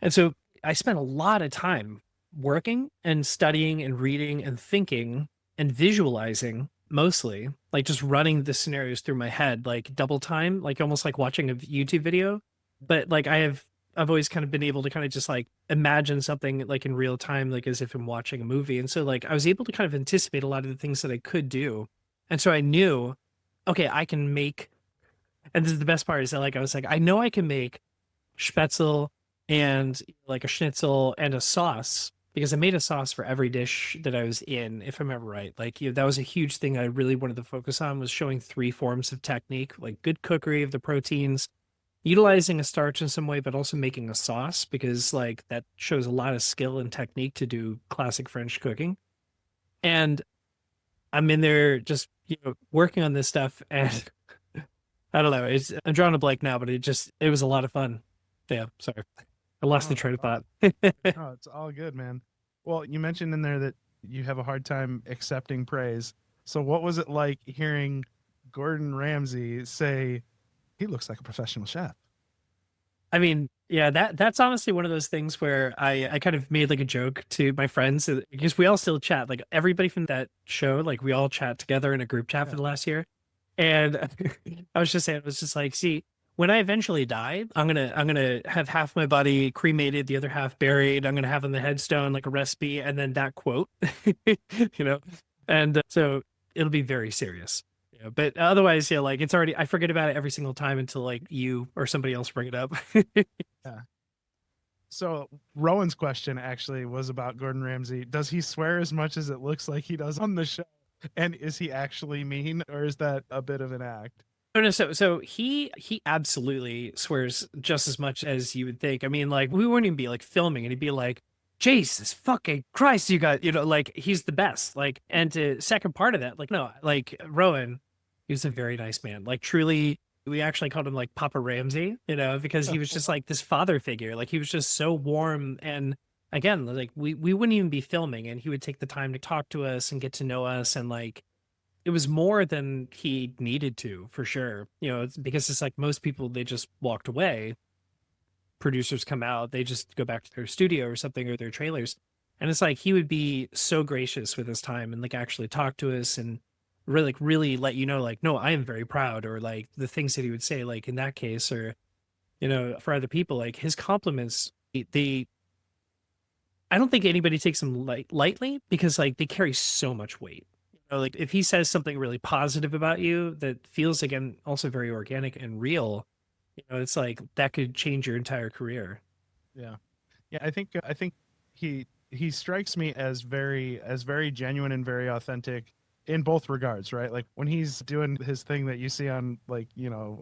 B: and so I spent a lot of time working and studying and reading and thinking and visualizing, mostly like just running the scenarios through my head, like double time, like almost like watching a YouTube video. But like I've always kind of been able to kind of just like imagine something like in real time, like as if I'm watching a movie. And so like I was able to kind of anticipate a lot of the things that I could do. And so I knew, okay, I can make, and this is the best part, is that like I was like, I know I can make Spätzle and like a schnitzel and a sauce, because I made a sauce for every dish that I was in, if I remember right. Like, you know, that was a huge thing I really wanted to focus on, was showing 3 forms of technique, like good cookery of the proteins, utilizing a starch in some way, but also making a sauce, because like that shows a lot of skill and technique to do classic French cooking. And I'm in there just, you know, working on this stuff, and I don't know, I'm drawing a blank now, but it was a lot of fun. Yeah, sorry. I lost the train of thought.
A: No, it's all good, man. Well, you mentioned in there that you have a hard time accepting praise. So what was it like hearing Gordon Ramsay say he looks like a professional chef?
B: I mean, yeah, that's honestly one of those things where I kind of made like a joke to my friends, because we all still chat. Like everybody from that show, like we all chat together in a group chat for the last year. And I was just saying, it was just like, see, when I eventually die, I'm gonna have half my body cremated, the other half buried. I'm gonna have on the headstone like a recipe, and then that quote, you know, and so it'll be very serious. Yeah, but otherwise, yeah, like it's already, I forget about it every single time until like you or somebody else bring it up.
A: Yeah. So Rowan's question actually was about Gordon Ramsay. Does he swear as much as it looks like he does on the show? And is he actually mean, or is that a bit of an act?
B: Oh no, so he absolutely swears just as much as you would think. I mean, like we wouldn't even be like filming and he'd be like, Jesus fucking Christ, you got, like he's the best. Like, and to second part of that, like no, like Rowan, he was a very nice man. Like truly, we actually called him like Papa Ramsey, because he was just like this father figure. Like he was just so warm, and again, like we wouldn't even be filming and he would take the time to talk to us and get to know us, and like it was more than he needed to, for sure. It's because it's like most people, they just walked away. Producers come out, they just go back to their studio or something, or their trailers. And it's like he would be so gracious with his time and like actually talk to us and really let you know, like, no, I am very proud, or like the things that he would say, like in that case, or for other people, like his compliments, they I don't think anybody takes them lightly, because like they carry so much weight. Like if he says something really positive about you that feels again also very organic and real, it's like that could change your entire career.
A: Yeah. Yeah, I think he strikes me as very genuine and very authentic in both regards, right? Like when he's doing his thing that you see on like,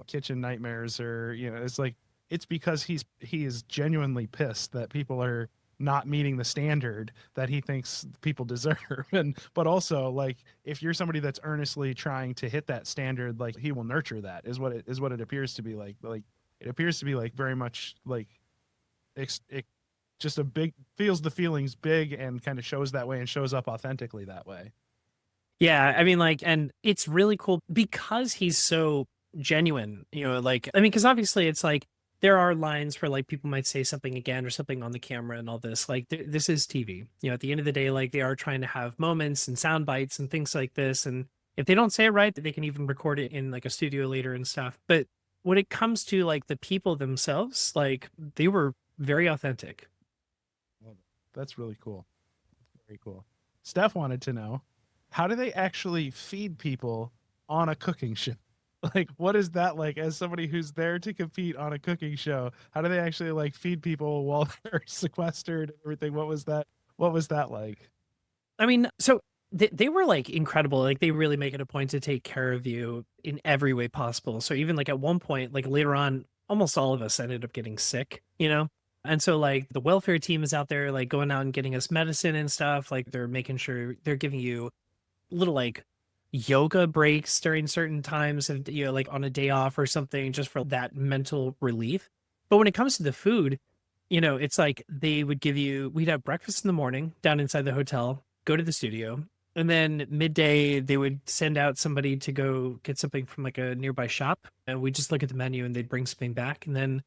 A: Kitchen Nightmares, or it's like it's because he is genuinely pissed that people are not meeting the standard that he thinks people deserve. And but also, like, if you're somebody that's earnestly trying to hit that standard, like, he will nurture that, is what it appears to be. Like it appears to be like very much like it just a big feels the feelings big and kind of shows that way and shows up authentically that way.
B: Yeah, I mean, like, and it's really cool because he's so genuine, like, I mean, because obviously it's like there are lines where like people might say something again or something on the camera and all this. Like, this is TV, at the end of the day, like, they are trying to have moments and sound bites and things like this. And if they don't say it right, they can even record it in like a studio later and stuff. But when it comes to like the people themselves, like, they were very authentic.
A: That's really cool. Very cool. Steph wanted to know, how do they actually feed people on a cooking show? Like, what is that like as somebody who's there to compete on a cooking show? How do they actually like feed people while they're sequestered and everything? What was that like?
B: I mean, so they were like incredible. Like they really make it a point to take care of you in every way possible. So even like at one point, like later on, almost all of us ended up getting sick. And so like the welfare team is out there like going out and getting us medicine and stuff. Like they're making sure they're giving you little like yoga breaks during certain times of, like on a day off or something, just for that mental relief. But when it comes to the food, it's like we'd have breakfast in the morning down inside the hotel, go to the studio, and then midday they would send out somebody to go get something from like a nearby shop, and we just look at the menu and they'd bring something back. And then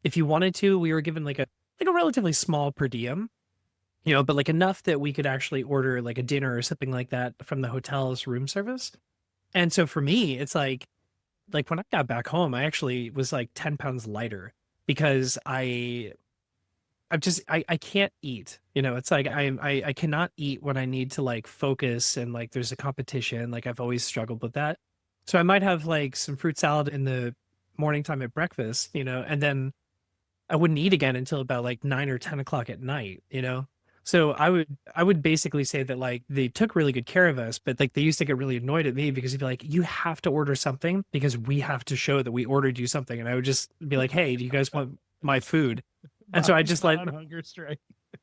B: if you wanted to, we were given like a relatively small per diem, but like enough that we could actually order like a dinner or something like that from the hotel's room service. And so for me, it's like when I got back home, I actually was like 10 pounds lighter because I can't eat. It's like I cannot eat when I need to like focus and like there's a competition. Like I've always struggled with that. So I might have like some fruit salad in the morning time at breakfast, and then I wouldn't eat again until about like 9 or 10 o'clock at night. So I would basically say that like they took really good care of us, but like they used to get really annoyed at me because he'd be like, you have to order something because we have to show that we ordered you something. And I would just be like, hey, do you guys want my food? And so I just like,
A: on hunger strike.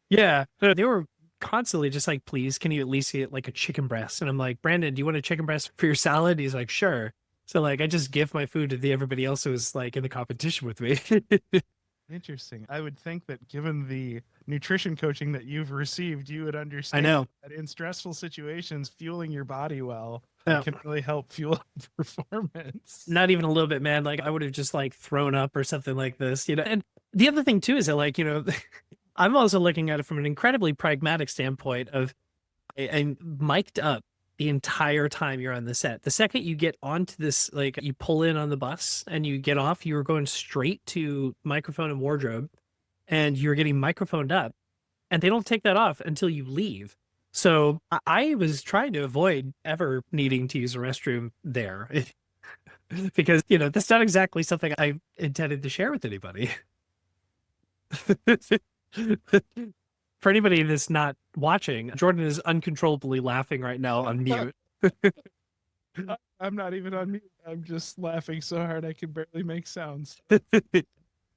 B: yeah, no, they were constantly just like, please, can you at least get like a chicken breast? And I'm like, Brandon, do you want a chicken breast for your salad? He's like, sure. So like, I just give my food to everybody else who was like in the competition with me.
A: Interesting. I would think that given the nutrition coaching that you've received, you would
B: I
A: understand
B: know.
A: that in stressful situations, fueling your body well
B: Yeah.
A: can really help fuel performance.
B: Not even a little bit, man. Like I would have just like thrown up or something like this. And the other thing too is that like, I'm also looking at it from an incredibly pragmatic standpoint of I'm mic'd up the entire time you're on the set. The second you get onto this, like you pull in on the bus and you get off, you're going straight to microphone and wardrobe and you're getting microphoned up, and they don't take that off until you leave. So I was trying to avoid ever needing to use a restroom there because, that's not exactly something I intended to share with anybody. For anybody that's not watching, Jordan is uncontrollably laughing right now on mute.
A: I'm not even on mute. I'm just laughing so hard I can barely make sounds.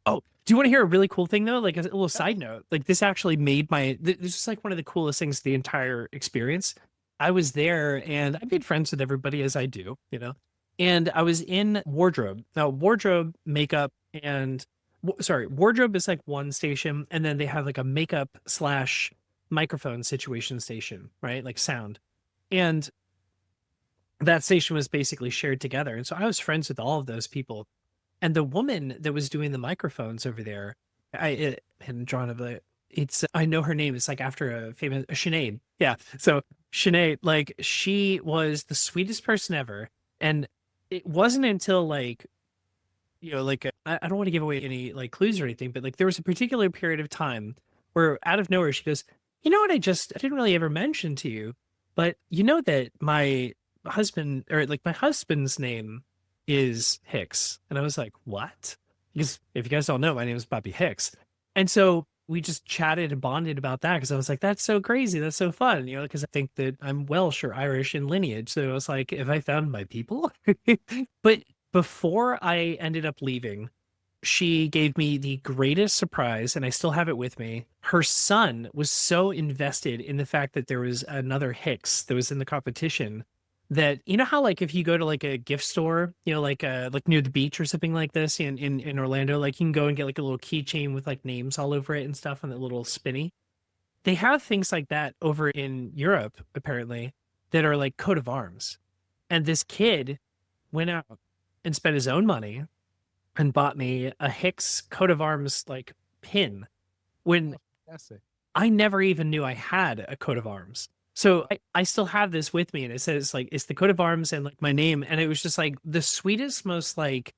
B: Oh, do you want to hear a really cool thing though? Like a little side note, like this actually made this is like one of the coolest things of the entire experience. I was there and I made friends with everybody as I do, and I was in wardrobe. Now, wardrobe, makeup, and wardrobe is like one station, and then they have like a makeup slash microphone situation station, right? Like sound. And that station was basically shared together. And so I was friends with all of those people. And the woman that was doing the microphones over there, I hadn't drawn of I know her name. It's like after a famous Sinead. Yeah. So Sinead, like she was the sweetest person ever. And it wasn't until like, I don't want to give away any like clues or anything, but like there was a particular period of time where out of nowhere she goes, you know what, I didn't really ever mention to you, but you know that my husband's name is Hicks. And I was like, what? Because if you guys don't know, my name is Bobby Hicks. And so we just chatted and bonded about that because I was like, that's so crazy. That's so fun, because I think that I'm Welsh or Irish in lineage. So I was like, if I found my people. But before I ended up leaving, she gave me the greatest surprise, and I still have it with me. Her son was so invested in the fact that there was another Hicks that was in the competition that, how like if you go to like a gift store, like near the beach or something like this in Orlando, like you can go and get like a little keychain with like names all over it and stuff on that little spinny. They have things like that over in Europe, apparently, that are like coat of arms. And this kid went out and spent his own money and bought me a Hicks coat of arms like pin when I never even knew I had a coat of arms. So I still have this with me, and it says like it's the coat of arms and like my name, and it was just like the sweetest, most like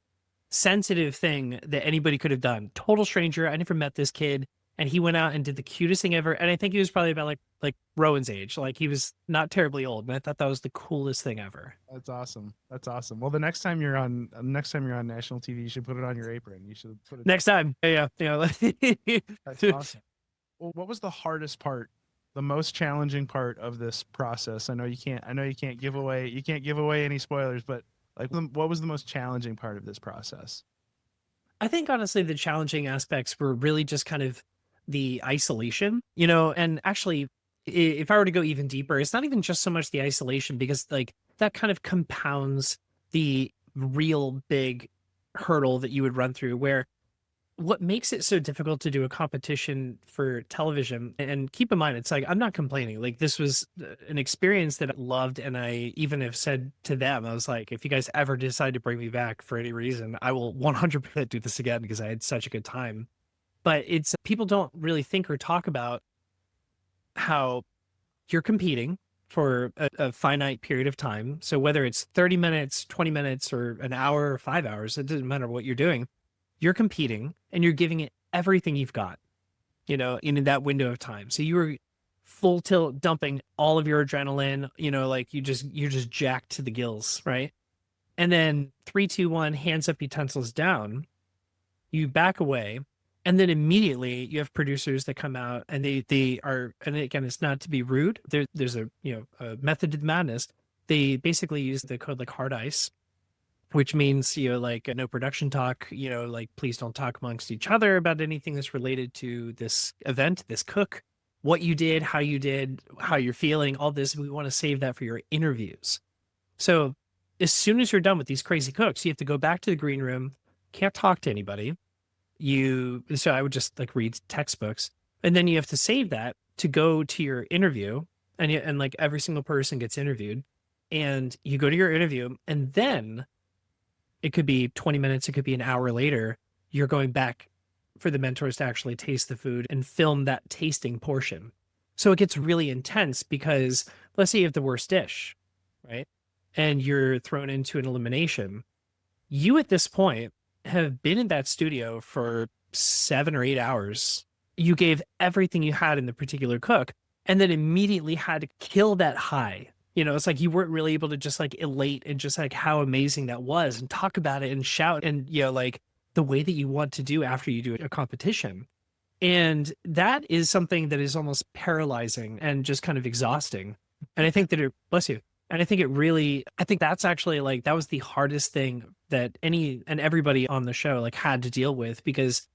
B: sensitive thing that anybody could have done. Total stranger. I never met this kid, and he went out and did the cutest thing ever. And I think he was probably about like Rowan's age. Like he was not terribly old, and I thought that was the coolest thing ever.
A: That's awesome. That's awesome. Well, the next time you're on national TV, you should put it on your apron. You should put it
B: next time. Yeah.
A: That's awesome. Well, what was the hardest part, the most challenging part of this process? I know you can't give away any spoilers, but like what was the most challenging part of this process?
B: I think honestly the challenging aspects were really just kind of the isolation, and actually if I were to go even deeper, it's not even just so much the isolation because like that kind of compounds the real big hurdle that you would run through where what makes it so difficult to do a competition for television, and keep in mind, it's like, I'm not complaining. Like this was an experience that I loved. And I even have said to them, I was like, if you guys ever decide to bring me back for any reason, I will 100% do this again because I had such a good time. But it's people don't really think or talk about how you're competing for a finite period of time. So whether it's 30 minutes, 20 minutes, or an hour or 5 hours, it doesn't matter what you're doing. You're competing and you're giving it everything you've got, in that window of time. So you were full tilt dumping all of your adrenaline, like you're just jacked to the gills, right? And then 3, 2, 1, hands up, utensils down. You back away, and then immediately you have producers that come out and they are, and again, it's not to be rude. There's a method to the madness. They basically use the code like hard ice, which means, like no production talk, like please don't talk amongst each other about anything that's related to this event, this cook, what you did, how you're feeling, all this. We want to save that for your interviews. So as soon as you're done with these crazy cooks, you have to go back to the green room, can't talk to anybody. So I would just like read textbooks, and then you have to save that to go to your interview, and like every single person gets interviewed, and you go to your interview, and then it could be 20 minutes, it could be an hour later, you're going back for the mentors to actually taste the food and film that tasting portion. So it gets really intense because let's say you have the worst dish, right? And you're thrown into an elimination. You at this point have been in that studio for 7 or 8 hours. You gave everything you had in the particular cook. and then immediately had to kill that high. It's like you weren't really able to just like elate and just like how amazing that was and talk about it and shout and like the way that you want to do after you do a competition. And that is something that is almost paralyzing and just kind of exhausting. And I think that bless you. And I think I think that's actually like, that was the hardest thing that any and everybody on the show like had to deal with, because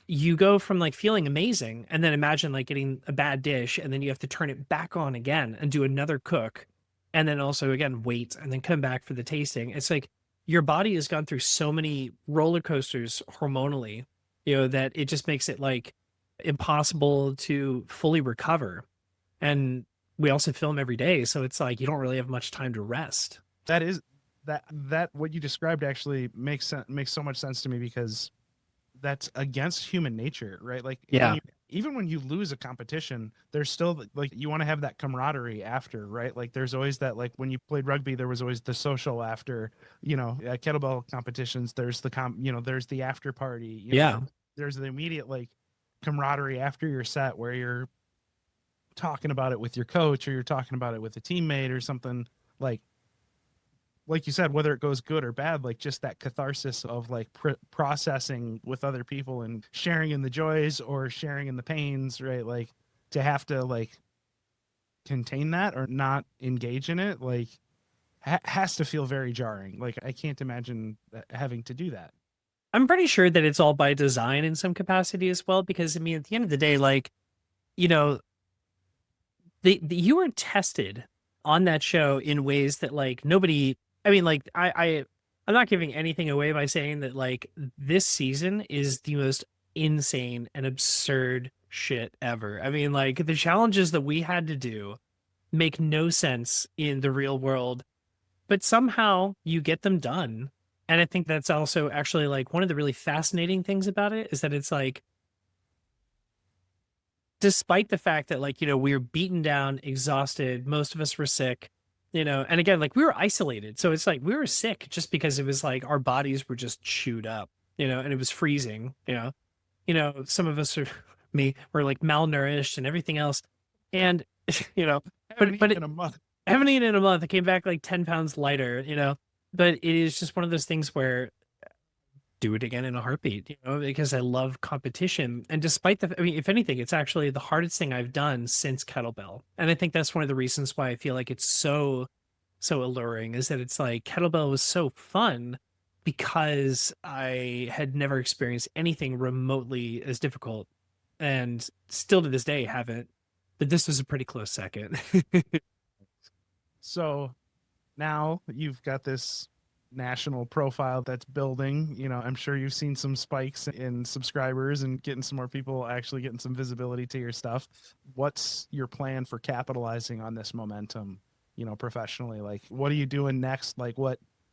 B: you go from like feeling amazing and then imagine like getting a bad dish and then you have to turn it back on again and do another cook and then also again wait and then come back for the tasting. It's like your body has gone through so many roller coasters hormonally, that it just makes it like impossible to fully recover. And we also film every day, so it's like you don't really have much time to rest.
A: That is that what you described actually makes so much sense to me, because that's against human nature, right? Like,
B: Yeah.
A: even when you lose a competition, there's still like you want to have that camaraderie after, right? Like there's always that, like when you played rugby, there was always the social after, at kettlebell competitions, there's the there's the after party.
B: Yeah.
A: There's the immediate like camaraderie after your set where you're talking about it with your coach or you're talking about it with a teammate or something, like you said, whether it goes good or bad, like just that catharsis of like processing with other people and sharing in the joys or sharing in the pains, right? Like to have to like contain that or not engage in it, like has to feel very jarring. Like I can't imagine having to do that.
B: I'm pretty sure that it's all by design in some capacity as well, because I mean, at the end of the day, like, you were tested on that show in ways that like nobody, I mean, like I'm not giving anything away by saying that like this season is the most insane and absurd shit ever. I mean, like the challenges that we had to do make no sense in the real world, but somehow you get them done. And I think that's also actually like one of the really fascinating things about it is that it's like, despite the fact that like, we were beaten down, exhausted, most of us were sick, and again, like we were isolated. So it's like we were sick just because it was like our bodies were just chewed up, and it was freezing, some of us are me were like malnourished and everything else. And, but
A: in a month.
B: I haven't eaten in a month. I came back like 10 pounds lighter, but it is just one of those things where do it again in a heartbeat, because I love competition. And despite I mean, if anything, it's actually the hardest thing I've done since kettlebell. And I think that's one of the reasons why I feel like it's so alluring, is that it's like kettlebell was so fun because I had never experienced anything remotely as difficult, and still to this day haven't, but this was a pretty close second.
A: So now you've got this national profile that's building. I'm sure you've seen some spikes in subscribers and getting some more people actually getting some visibility to your stuff. What's your plan for capitalizing on this momentum, professionally? Like, what are you doing next? Like,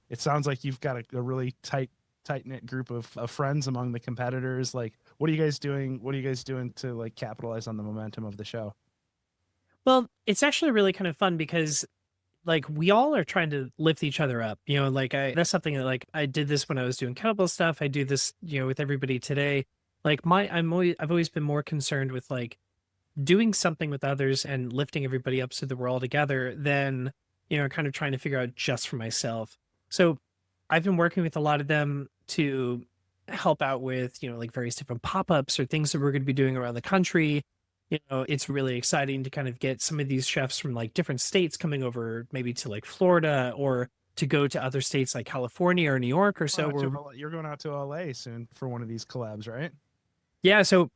A: it sounds like you've got a really tight-knit group of friends among the competitors. Like, what are you guys doing? What are you guys doing to like capitalize on the momentum of the show?
B: Well, it's actually really kind of fun because like we all are trying to lift each other up, like that's something that like I did this when I was doing kettlebell stuff. I do this, with everybody today. Like I've always been more concerned with like doing something with others and lifting everybody up so that we're all together than, kind of trying to figure out just for myself. So I've been working with a lot of them to help out with, like various different pop-ups or things that we're going to be doing around the country. It's really exciting to kind of get some of these chefs from like different states coming over, maybe to like Florida, or to go to other states like California or New York or so.
A: You're going out to LA soon for one of these collabs, right?
B: Yeah, so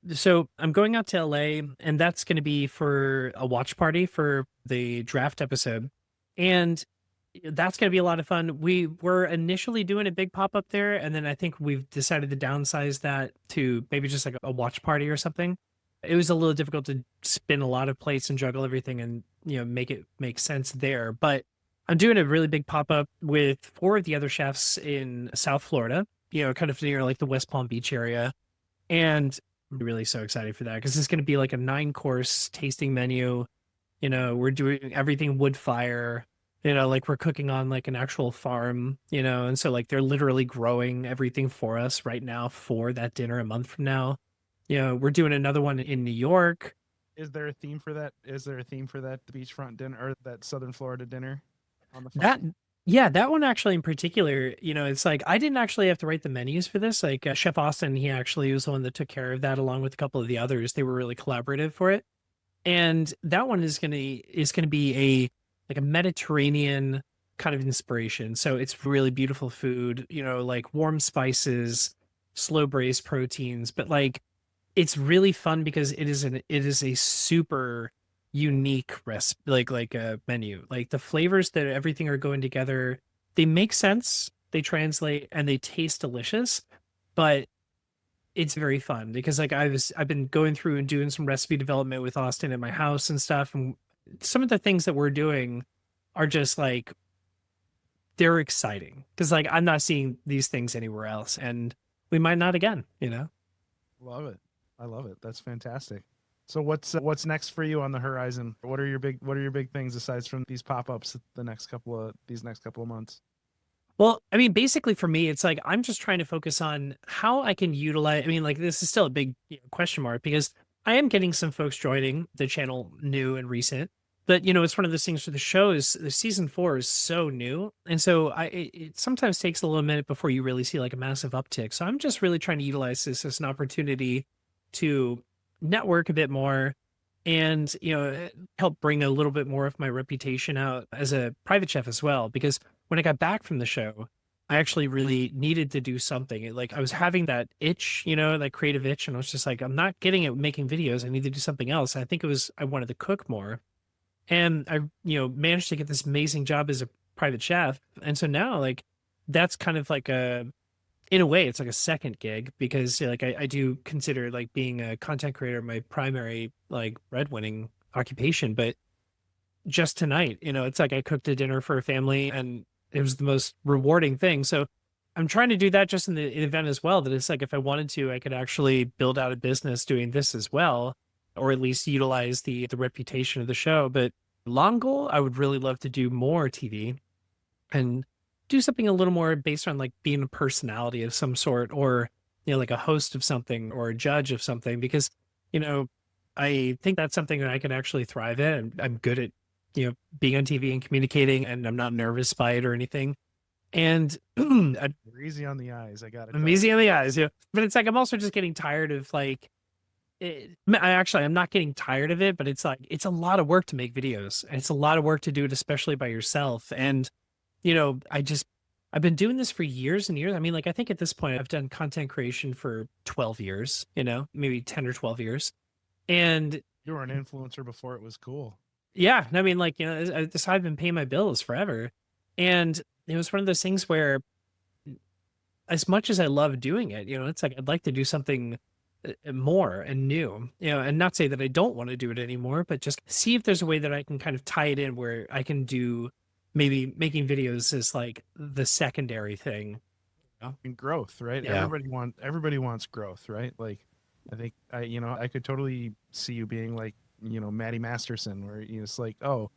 B: I'm going out to LA, and that's going to be for a watch party for the draft episode, and that's going to be a lot of fun. We were initially doing a big pop up there, and then I think we've decided to downsize that to maybe just like a watch party or something. It was a little difficult to spin a lot of plates and juggle everything and, make it make sense there. But I'm doing a really big pop up with 4 of the other chefs in South Florida, kind of near like the West Palm Beach area. And I'm really so excited for that because it's going to be like a 9-course tasting menu. We're doing everything wood fire, like we're cooking on like an actual farm, and so like they're literally growing everything for us right now for that dinner a month from now. We're doing another one in New York.
A: Is there a theme for that? Is there a theme for that beachfront dinner or that Southern Florida dinner on the
B: That
A: farm?
B: yeah, that one actually in particular, it's like I didn't actually have to write the menus for this. Like Chef Austin, he actually was the one that took care of that along with a couple of the others. They were really collaborative for it. And that one is gonna be a like a Mediterranean kind of inspiration. So it's really beautiful food, like warm spices, slow braised proteins, but like it's really fun because it is a super unique recipe, like a menu. Like the flavors that everything are going together, they make sense, they translate, and they taste delicious. But it's very fun because like I've been going through and doing some recipe development with Austin at my house and stuff, and some of the things that we're doing are just like they're exciting because like I'm not seeing these things anywhere else, and we might not again.
A: Love it. I love it. That's fantastic. So what's next for you on the horizon? What are your big things aside from these pop-ups these next couple of months?
B: Well, I mean, basically for me, it's like I'm just trying to focus on how I can utilize. I mean, like this is still a big question mark because I am getting some folks joining the channel new and recent. But it's one of those things for the show is the season 4 is so new, and so it sometimes takes a little minute before you really see like a massive uptick. So I'm just really trying to utilize this as an opportunity to network a bit more and help bring a little bit more of my reputation out as a private chef as well because when I got back from the show, I actually really needed to do something. Like I was having that itch, that creative itch, and I was just like, I'm not getting it making videos. I need to do something else. I think it was I wanted to cook more, and I managed to get this amazing job as a private chef, and so now like that's kind of like a in a way it's like a second gig because like I do consider like being a content creator my primary like breadwinning occupation, but just tonight, it's like I cooked a dinner for a family and it was the most rewarding thing. So I'm trying to do that just in the event as well. That it's like if I wanted to, I could actually build out a business doing this as well, or at least utilize the reputation of the show. But long goal, I would really love to do more TV and do something a little more based on like being a personality of some sort or like a host of something or a judge of something because you know I think that's something that I can actually thrive in. I'm good at being on TV and communicating, and I'm not nervous by it or anything. And I'm
A: You're easy on the eyes, I gotta tell you.
B: easy on the eyes, but it's like I'm also just getting tired of like I'm not getting tired of it, but it's like it's a lot of work to make videos and it's a lot of work to do it especially by yourself. And I've been doing this for years and years. I mean, like I think at this point I've done content creation for 12 years, maybe 10 or 12 years. And
A: You were an influencer before it was cool.
B: yeah, I mean, like, this I've been paying my bills forever. And it was one of those things where as much as I love doing it, it's like I'd like to do something more and new, and not say that I don't want to do it anymore, but just see if there's a way that I can kind of tie it in where I can do maybe making videos as like the secondary thing.
A: And growth, right?
B: Yeah.
A: Everybody wants growth, right? Like I think I could totally see you being like, Maddie Masterson, where it's like, oh,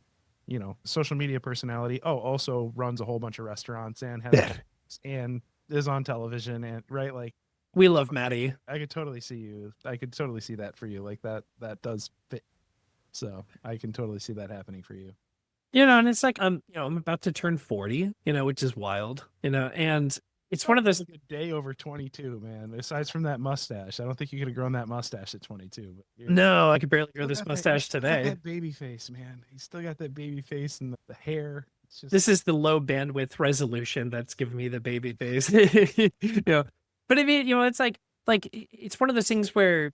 A: social media personality. Oh, also runs a whole bunch of restaurants and has and is on television and right, like
B: We love Maddie.
A: I could totally see you. I could totally see that for you. Like that does fit. So I can totally see that happening for you.
B: And it's like I'm about to turn 40, which is wild, and it's one of those.
A: Like a day over 22, man. Aside from that mustache, I don't think you could have grown that mustache at 22. But
B: No, I could barely grow
A: still
B: this
A: got
B: mustache
A: you still got
B: today.
A: that baby face, man. You still got that baby face and the hair. It's just
B: This is the low bandwidth resolution that's giving me the baby face. But I mean, it's like it's one of those things where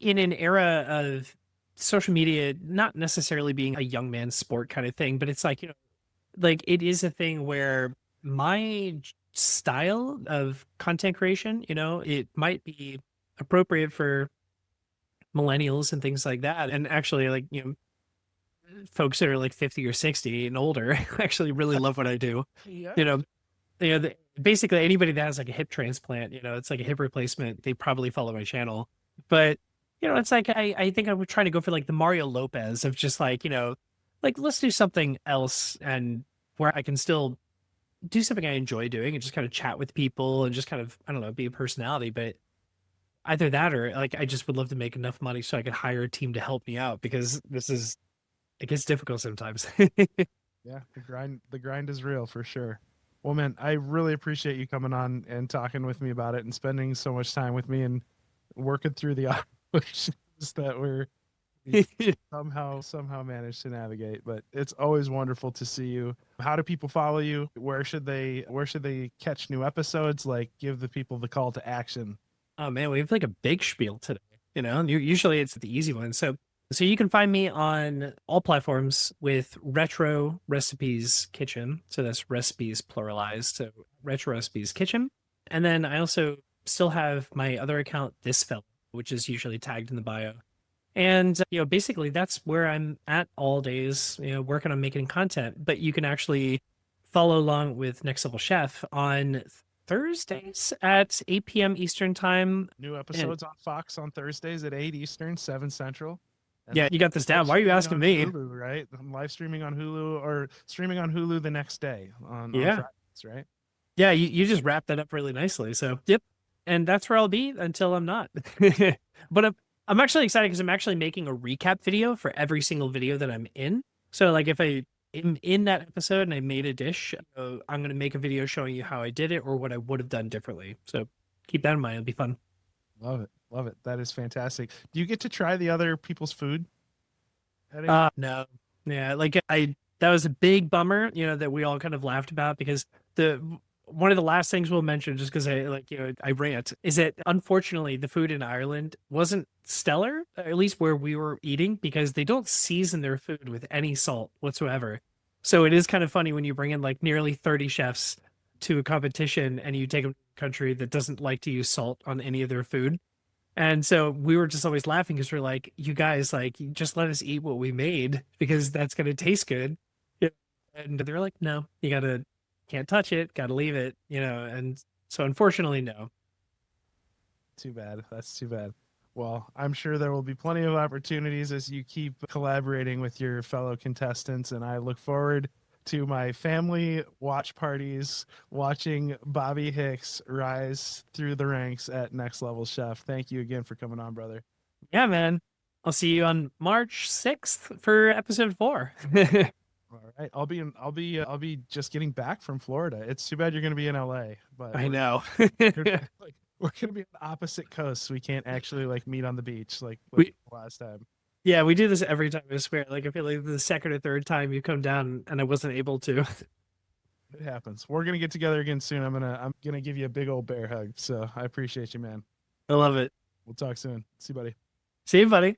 B: in an era of social media not necessarily being a young man's sport kind of thing, but it's like, like it is a thing where my style of content creation, it might be appropriate for millennials and things like that. And actually like, folks that are like 50 or 60 and older actually really love what I do.
A: yeah.
B: You know, basically anybody that has like a hip transplant, it's like a hip replacement, they probably follow my channel. But it's like I think I would try to go for like the Mario Lopez of just like, like let's do something else and where I can still do something I enjoy doing and just kind of chat with people and just kind of, I don't know, be a personality. But either that or like I just would love to make enough money so I could hire a team to help me out because it gets difficult sometimes.
A: Yeah, the grind is real for sure. Well, man, I really appreciate you coming on and talking with me about it and spending so much time with me and working through the operations that we somehow managed to navigate. But it's always wonderful to see you. How do people follow you? Where should they catch new episodes? Like, give the people the call to action.
B: Oh man, we have like a big spiel today. You know, usually it's the easy one. So you can find me on all platforms with Retro Recipes Kitchen. So that's recipes pluralized. So Retro Recipes Kitchen. And then I also still have my other account, This Fellow, which is usually tagged in the bio. And basically that's where I'm at all days, working on making content. But you can actually follow along with Next Level Chef on Thursdays at 8 p.m. Eastern time.
A: New
B: And
A: episodes on Fox on Thursdays at 8 Eastern, 7 Central. And
B: yeah, you got this down. Why are you
A: streaming
B: asking
A: on
B: me?
A: Hulu, right? I'm live streaming on Hulu or streaming on Hulu the next day on
B: Yeah.
A: Fridays, right?
B: Yeah, you just wrapped that up really nicely. So, yep. And that's where I'll be until I'm not. But I'm actually excited because I'm actually making a recap video for every single video that I'm in. So, like, if I am in that episode and I made a dish, I'm going to make a video showing you how I did it or what I would have done differently. So, keep that in mind. It'll be fun.
A: Love it. Love it. That is fantastic. Do you get to try the other people's food?
B: No. Yeah, like that was a big bummer, that we all kind of laughed about because the one of the last things we'll mention, just because I rant, is that unfortunately the food in Ireland wasn't stellar, at least where we were eating, because they don't season their food with any salt whatsoever. So it is kind of funny when you bring in like nearly 30 chefs to a competition and you take a country that doesn't like to use salt on any of their food. And so we were just always laughing because we're like, you guys, like, just let us eat what we made because that's going to taste good. Yeah. And they're like, no, can't touch it, got to leave it, And so unfortunately, no.
A: Too bad. That's too bad. Well, I'm sure there will be plenty of opportunities as you keep collaborating with your fellow contestants. And I look forward to my family watch parties watching Bobby Hicks rise through the ranks at Next Level Chef. Thank you again for coming on, brother.
B: Yeah, man. I'll see you on March 6th for episode 4.
A: All right. I'll be just getting back from Florida. It's too bad you're going to be in LA, but
B: I know.
A: we're going to be on opposite coasts. We can't actually like meet on the beach like
B: we,
A: last time.
B: yeah, we do this every time, I swear. Like, I feel like the second or third time you come down and I wasn't able to.
A: It happens. We're going to get together again soon. I'm going to give you a big old bear hug. So I appreciate you, man.
B: I love it.
A: We'll talk soon. See you, buddy.
B: See you, buddy.